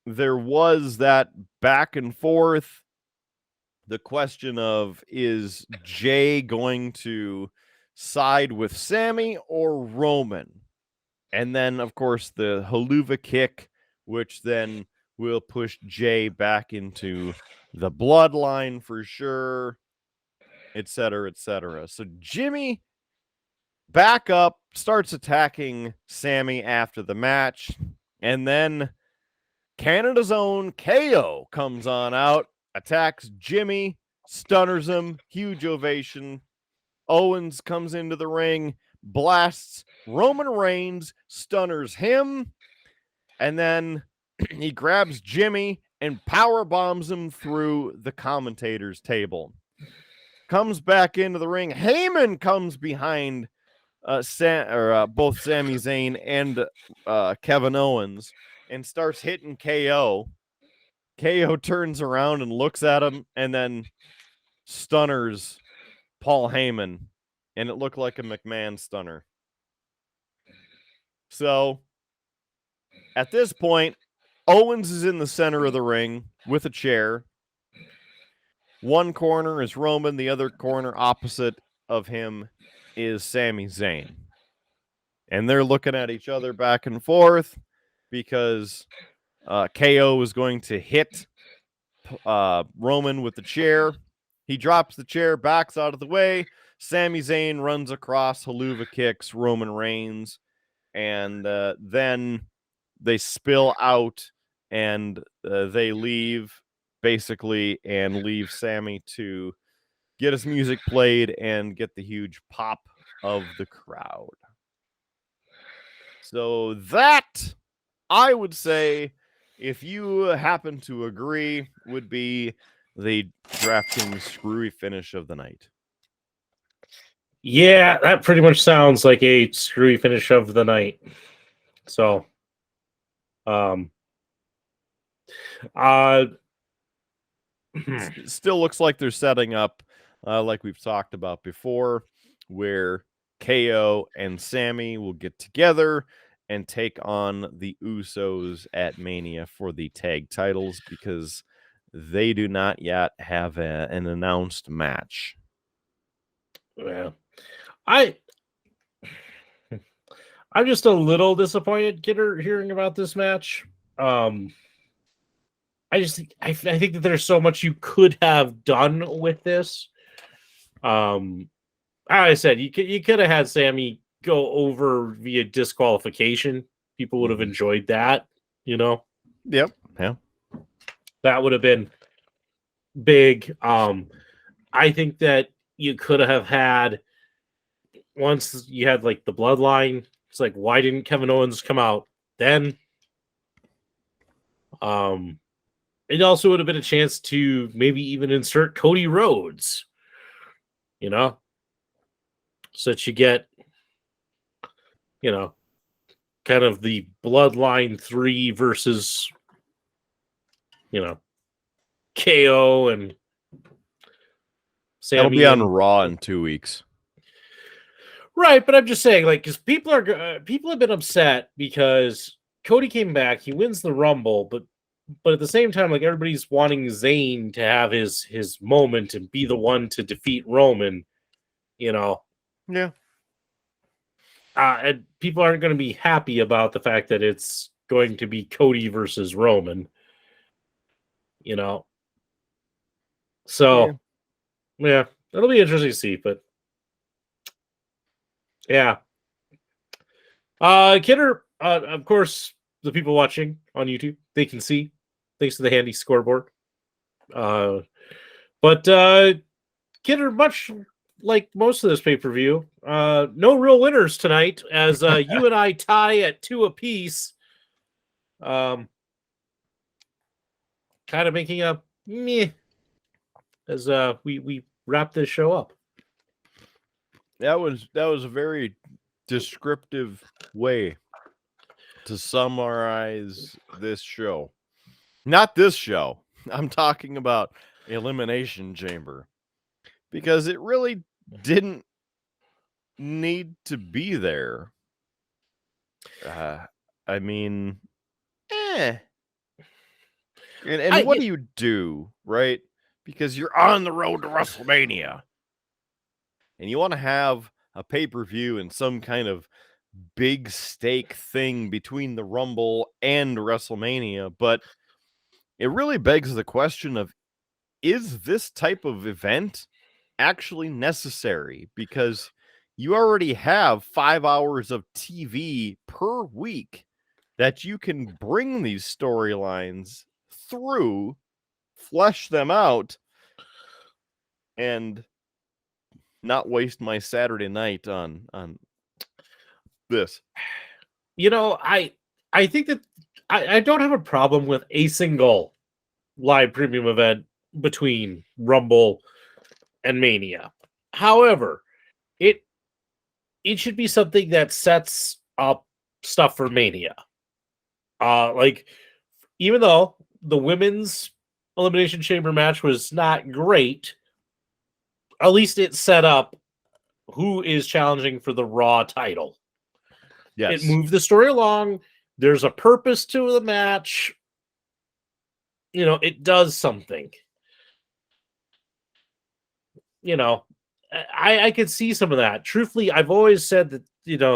there was that back and forth. The question of, is Jey going to side with Sammy or Roman? And then, of course, the haluva kick, which then will push Jey back into the bloodline for sure, etc., etc. So Jimmy back up, starts attacking Sammy after the match, and then Canada's own KO comes on out, attacks Jimmy, stunners him, huge ovation. Owens comes into the ring, blasts Roman Reigns, stunners him, and then he grabs Jimmy and power bombs him through the commentator's table. Comes back into the ring. Heyman comes behind both Sami Zayn and Kevin Owens and starts hitting KO. KO turns around and looks at him and then stunners Paul Heyman, and it looked like a McMahon stunner. So at this point, Owens is in the center of the ring with a chair. One corner is Roman, the other corner opposite of him is Sami Zayn. And they're looking at each other back and forth because KO is going to hit Roman with the chair. He drops the chair, backs out of the way. Sami Zayn runs across, haluva kicks Roman Reigns, and then they spill out and they leave, basically, and leave Sammy to get his music played and get the huge pop of the crowd. So that, I would say, if you happen to agree, would be the Draft Kings Screwy Finish of the night. Yeah, that pretty much sounds like a screwy finish of the night. So, still looks like they're setting up, like we've talked about before, where KO and Sammy will get together and take on the Usos at Mania for the tag titles because they do not yet have an announced match. yeah, I'm just a little disappointed hearing about this match. I think that there's so much you could have done with this. As I said, you could have had Sammy go over via disqualification. People would have enjoyed that, you know. Yep. Yeah. That would have been big. I think that you could have had, once you had like the bloodline, it's like, why didn't Kevin Owens come out then? It also would have been a chance to maybe even insert Cody Rhodes, you know, so that you get, kind of the Bloodline 3 versus, KO and That'll Sammy. be on Raw in 2 weeks. Right, but I'm just saying, like, because people have been upset because Cody came back, he wins the Rumble, but at the same time, like, everybody's wanting Zayn to have his moment and be the one to defeat Roman, Yeah. And people aren't going to be happy about the fact that it's going to be Cody versus Roman, So, yeah, it'll be interesting to see, but yeah. Kidder, of course, the people watching on YouTube, they can see, thanks to the handy scoreboard. But Kidder, much like most of this pay-per-view, no real winners tonight, as you and I tie at 2 apiece. Kind of making a meh as we wrap this show up. That was a very descriptive way to summarize this show. Not this show. I'm talking about Elimination Chamber. Because it really didn't need to be there. I mean, And what do you do, right? Because you're on the road to WrestleMania. And you want to have a pay-per-view and some kind of big stake thing between the Rumble and WrestleMania, but it really begs the question of, is this type of event actually necessary? Because you already have 5 hours of TV per week that you can bring these storylines through, flesh them out, and not waste my Saturday night on this. I think that I don't have a problem with a single live premium event between Rumble and Mania. However, it should be something that sets up stuff for Mania. Like, even though the women's Elimination Chamber match was not great, at least it set up who is challenging for the Raw title. Yes. It moved the story along. There's a purpose to the match. It does something. I could see some of that. Truthfully, I've always said that,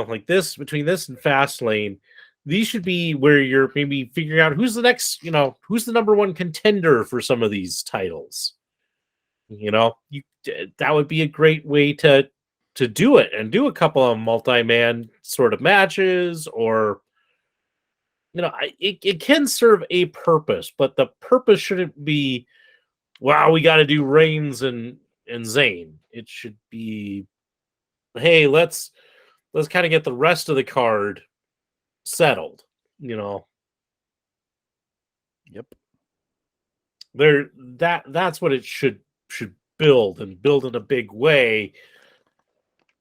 like this, between this and Fastlane, these should be where you're maybe figuring out who's the next, who's the number one contender for some of these titles. That would be a great way to do it, and do a couple of multi-man sort of matches, or it can serve a purpose, but the purpose shouldn't be, wow, we got to do Reigns and Zayn. It should be, hey, let's kind of get the rest of the card settled. Yep. That's what it should build, and build in a big way.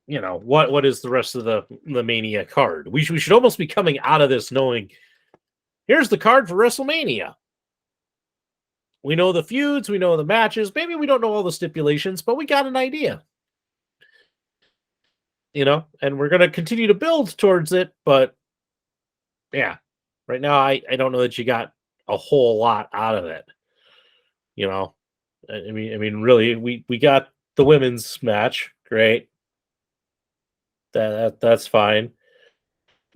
What is the rest of the Mania card? We should almost be coming out of this knowing, here's the card for WrestleMania. We know the feuds, we know the matches. Maybe we don't know all the stipulations, but we got an idea. And we're going to continue to build towards it. But yeah, right now, I don't know that you got a whole lot out of it. I mean, really, we got the women's match. Great. That's fine.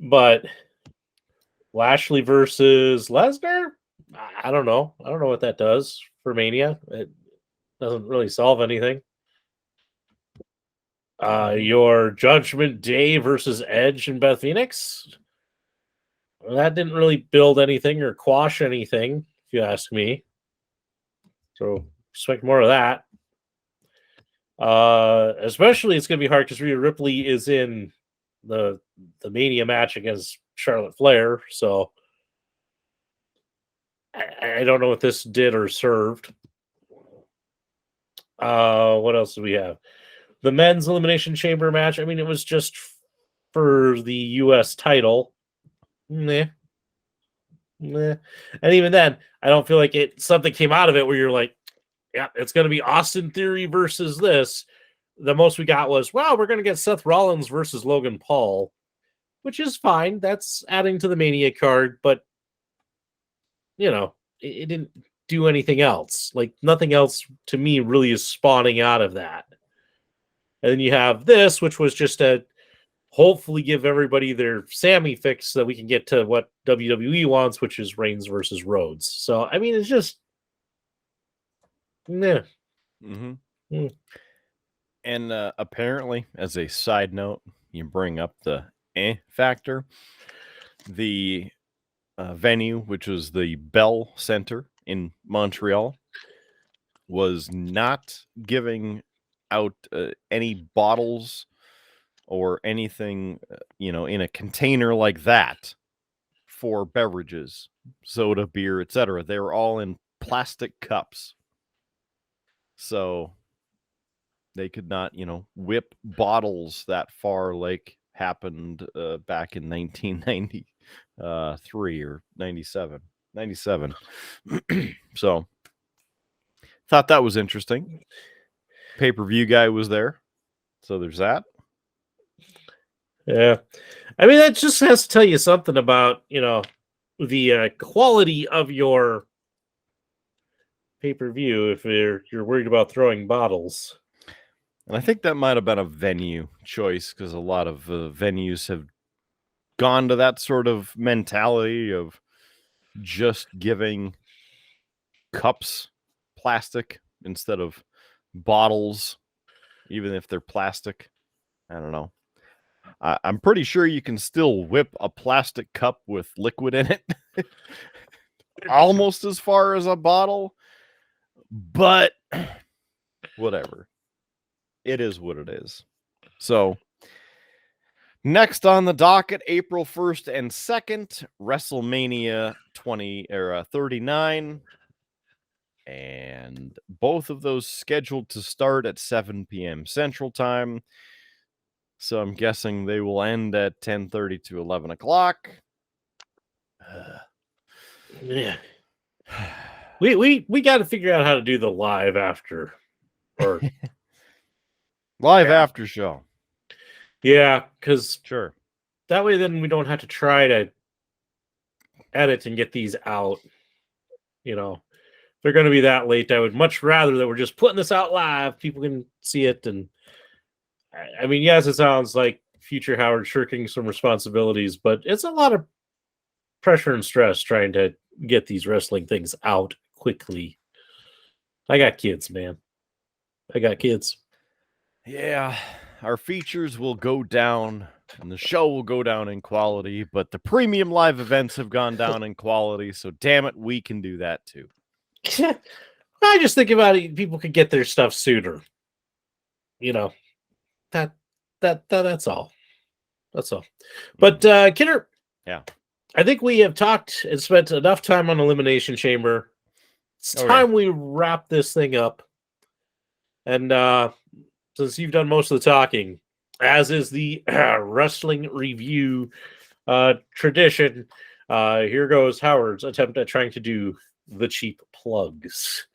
But Lashley versus Lesnar? I don't know. I don't know what that does for Mania. It doesn't really solve anything. Your Judgment Day versus Edge and Beth Phoenix? That didn't really build anything or quash anything, if you ask me. So expect more of that. Especially it's going to be hard because Rhea Ripley is in the Mania match against Charlotte Flair. So I don't know what this did or served. What else do we have? The men's Elimination Chamber match. I mean, it was just for the U.S. title. Nah. And even then, I don't feel like something came out of it where you're like, yeah, it's going to be Austin Theory versus this. The most we got was, wow, we're going to get Seth Rollins versus Logan Paul, which is fine. That's adding to the Mania card, but it didn't do anything else. Like nothing else to me really is spawning out of that. And then you have this, which was just a hopefully give everybody their Sammy fix so that we can get to what WWE wants, which is Reigns versus Rhodes. So, I mean, it's just, nah. Mm-hmm. And apparently, as a side note, you bring up the factor. The venue, which was the Bell Center in Montreal, was not giving out any bottles or anything, in a container like that for beverages, soda, beer, etc. They were all in plastic cups. So they could not, whip bottles that far like happened back in 1993 or 97. So thought that was interesting. Pay-per-view guy was there. So there's that. Yeah. I mean, that just has to tell you something about, the quality of your pay-per-view if you're worried about throwing bottles. And I think that might have been a venue choice because a lot of venues have gone to that sort of mentality of just giving cups plastic instead of bottles, even if they're plastic. I don't know. I'm pretty sure you can still whip a plastic cup with liquid in it almost as far as a bottle, but whatever. It is what it is. So next on the docket, April 1st and 2nd, WrestleMania 39. And both of those scheduled to start at 7 p.m. Central Time. So I'm guessing they will end at 10:30 to 11 o'clock. Yeah. We got to figure out how to do the live after. Or live after show. Yeah, because sure. That way then we don't have to try to edit and get these out. If they're going to be that late, I would much rather that we're just putting this out live. People can see it. And I mean, yes, it sounds like future Howard shirking some responsibilities, but it's a lot of pressure and stress trying to get these wrestling things out quickly. I got kids, man. I got kids. Yeah, our features will go down and the show will go down in quality, but the premium live events have gone down in quality. So damn it, we can do that too. I just think about it. People could get their stuff sooner. That's all. That's all. But Kidder, yeah, I think we have talked and spent enough time on Elimination Chamber. It's time we wrap this thing up. And since you've done most of the talking, as is the wrestling review tradition, here goes Howard's attempt at trying to do the cheap plugs.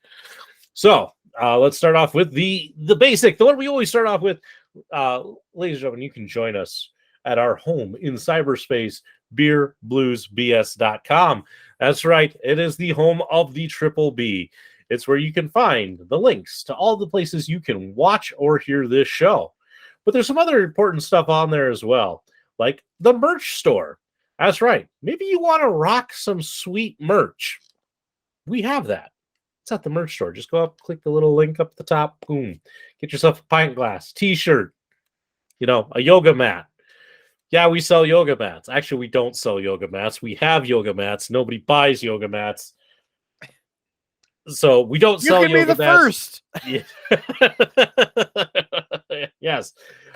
So let's start off with the basic, the one we always start off with. Ladies and gentlemen, you can join us at our home in cyberspace, beerbluesbs.com. That's right. It is the home of the Triple B. It's where you can find the links to all the places you can watch or hear this show. But there's some other important stuff on there as well, like the merch store. That's right. Maybe you want to rock some sweet merch. We have that. It's at the merch store. Just go up, click the little link up at the top. Boom. Get yourself a pint glass, t-shirt, a yoga mat. Yeah, we sell yoga mats. Actually, we don't sell yoga mats. We have yoga mats. Nobody buys yoga mats. So we don't sell yoga mats. You can be the first. Yes.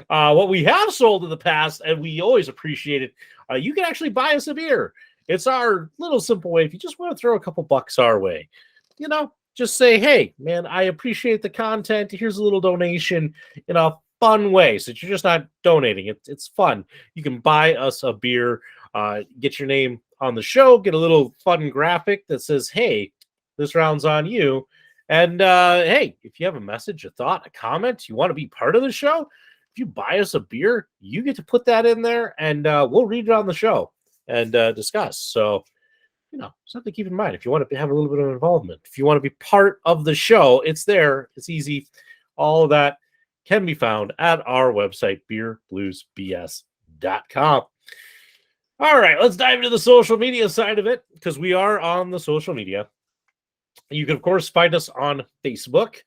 What we have sold in the past, and we always appreciate it, you can actually buy us a beer. It's our little simple way. If you just want to throw a couple bucks our way, just say, hey, man, I appreciate the content. Here's a little donation in a fun way. So you're just not donating. It's fun. You can buy us a beer. get your name on the show, get a little fun graphic that says, hey, this round's on you. And hey, if you have a message, a thought, a comment, you want to be part of the show, if you buy us a beer, you get to put that in there, and we'll read it on the show and discuss. So, something to keep in mind if you want to have a little bit of involvement. If you want to be part of the show, it's there. It's easy. All of that can be found at our website, beerbluesbs.com. All right, let's dive into the social media side of it, because we are on the social media. You can, of course, find us on Facebook.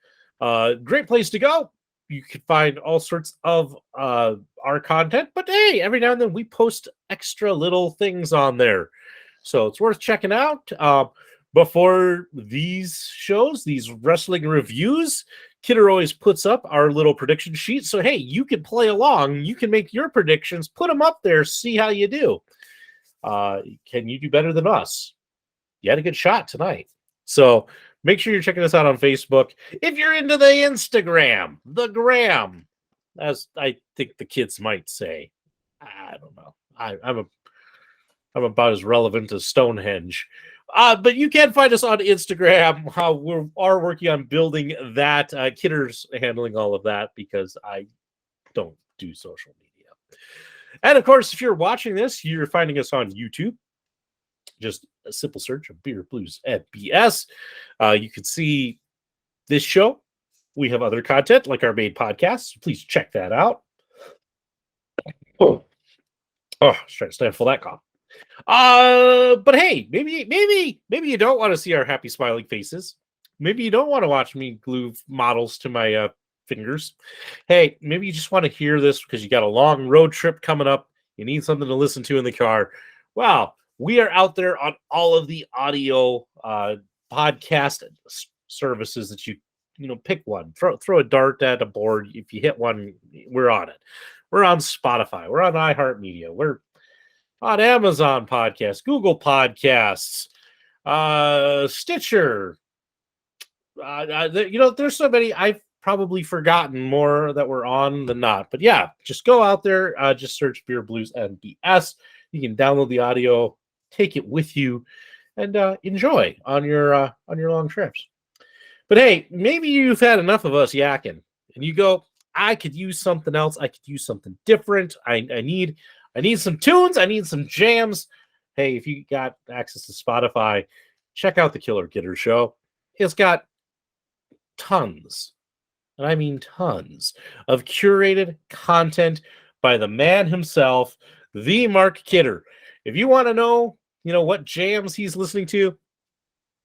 Great place to go. You can find all sorts of our content. But hey, every now and then we post extra little things on there. So it's worth checking out. Before these shows, these wrestling reviews, Kidder always puts up our little prediction sheet. So, hey, you can play along. You can make your predictions. Put them up there. See how you do. Can you do better than us? You had a good shot tonight. So make sure you're checking us out on Facebook. If you're into the Instagram, the gram, as I think the kids might say, I don't know. I'm about as relevant as Stonehenge. But you can find us on Instagram. We are working on building that. Kidder's handling all of that because I don't do social media. And of course, if you're watching this, you're finding us on YouTube. Just a simple search of Beer Blues and BS. You can see this show. We have other content like our main podcast. So please check that out. Oh, I was trying to stifle that cough. But hey, maybe you don't want to see our happy smiling faces. Maybe you don't want to watch me glue models to my fingers. Hey, maybe you just want to hear this because you got a long road trip coming up. You need something to listen to in the car. Wow. We are out there on all of the audio podcast services that you pick one. Throw a dart at a board. If you hit one, we're on it. We're on Spotify. We're on iHeartMedia. We're on Amazon Podcasts, Google Podcasts, Stitcher. There's so many. I've probably forgotten more that we're on than not. But yeah, just go out there. Just search Beer Blues and BS. You can download the audio, take it with you, and enjoy on your long trips. But hey, maybe you've had enough of us yakking, and you go, I could use something else. I could use something different. I need some tunes. I need some jams. Hey, if you got access to Spotify, check out the Killer Kidder Show. It's got tons, and I mean tons, of curated content by the man himself, the Mark Kidder. If you want to know, what jams he's listening to,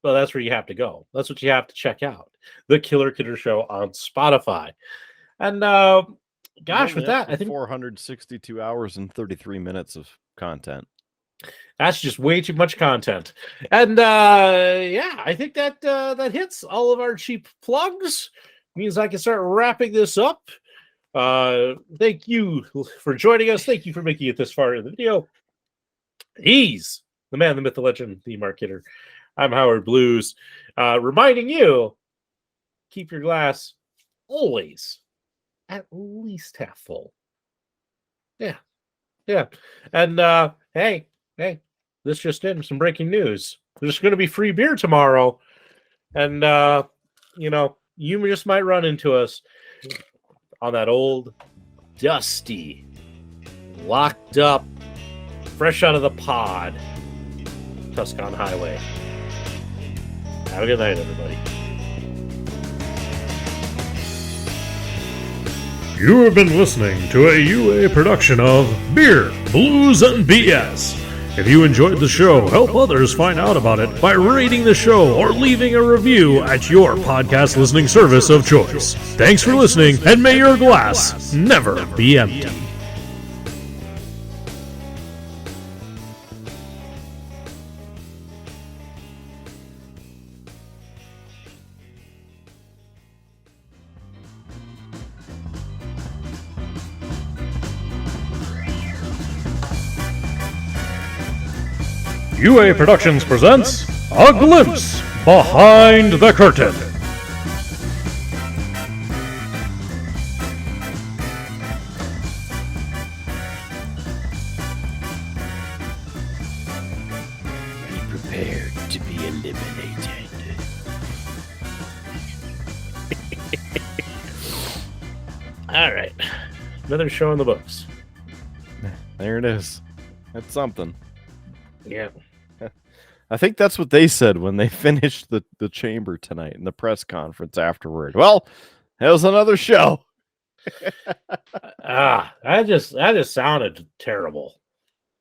well, that's where you have to go. That's what you have to check out. The Killer Kidder Show on Spotify. And gosh, with that, I think 462 hours and 33 minutes of content. That's just way too much content. And I think that hits all of our cheap plugs. Means I can start wrapping this up. Thank you for joining us. Thank you for making it this far in the video. He's the man, the myth, the legend, the Mark Kidder. I'm Howard Blues, reminding you, keep your glass always at least half full. Yeah. And hey, this just in, some breaking news. There's going to be free beer tomorrow, and you just might run into us on that old, dusty, locked up, fresh out of the pod, Tuscan Highway. Have a good night, everybody. You have been listening to a UA production of Beer, Blues, and BS. If you enjoyed the show, help others find out about it by rating the show or leaving a review at your podcast listening service of choice. Thanks for listening, and may your glass never be empty. UA Productions presents A Glimpse Behind the Curtain. All right. Another show in the books. There it is. That's something. Yeah. I think that's what they said when they finished the chamber tonight in the press conference afterward. Well, that was another show. That just sounded terrible.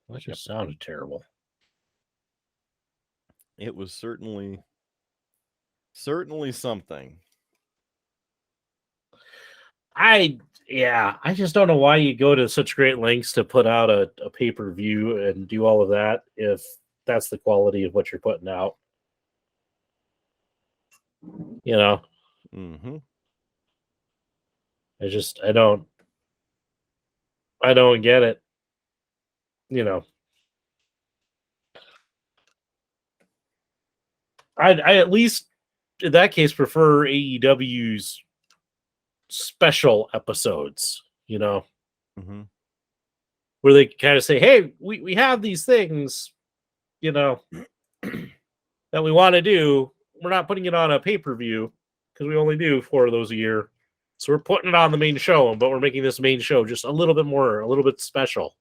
That just sounded terrible. It was certainly something. I just don't know why you go to such great lengths to put out a pay-per-view and do all of that if that's the quality of what you're putting out. You know? Mm-hmm. I don't get it. You know. I at least in that case prefer AEW's special episodes, you know, Mm-hmm. where they kind of say, hey, we have these things, you know, that we want to do. We're not putting it on a pay-per-view because we only do 4 of those a year. So we're putting it on the main show, but we're making this main show just a little bit special.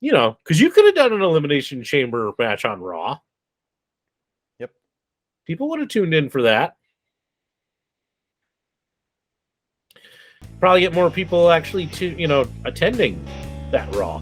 You know, because you could have done an Elimination Chamber match on Raw. Yep. People would have tuned in for that. Probably get more people actually attending that Raw.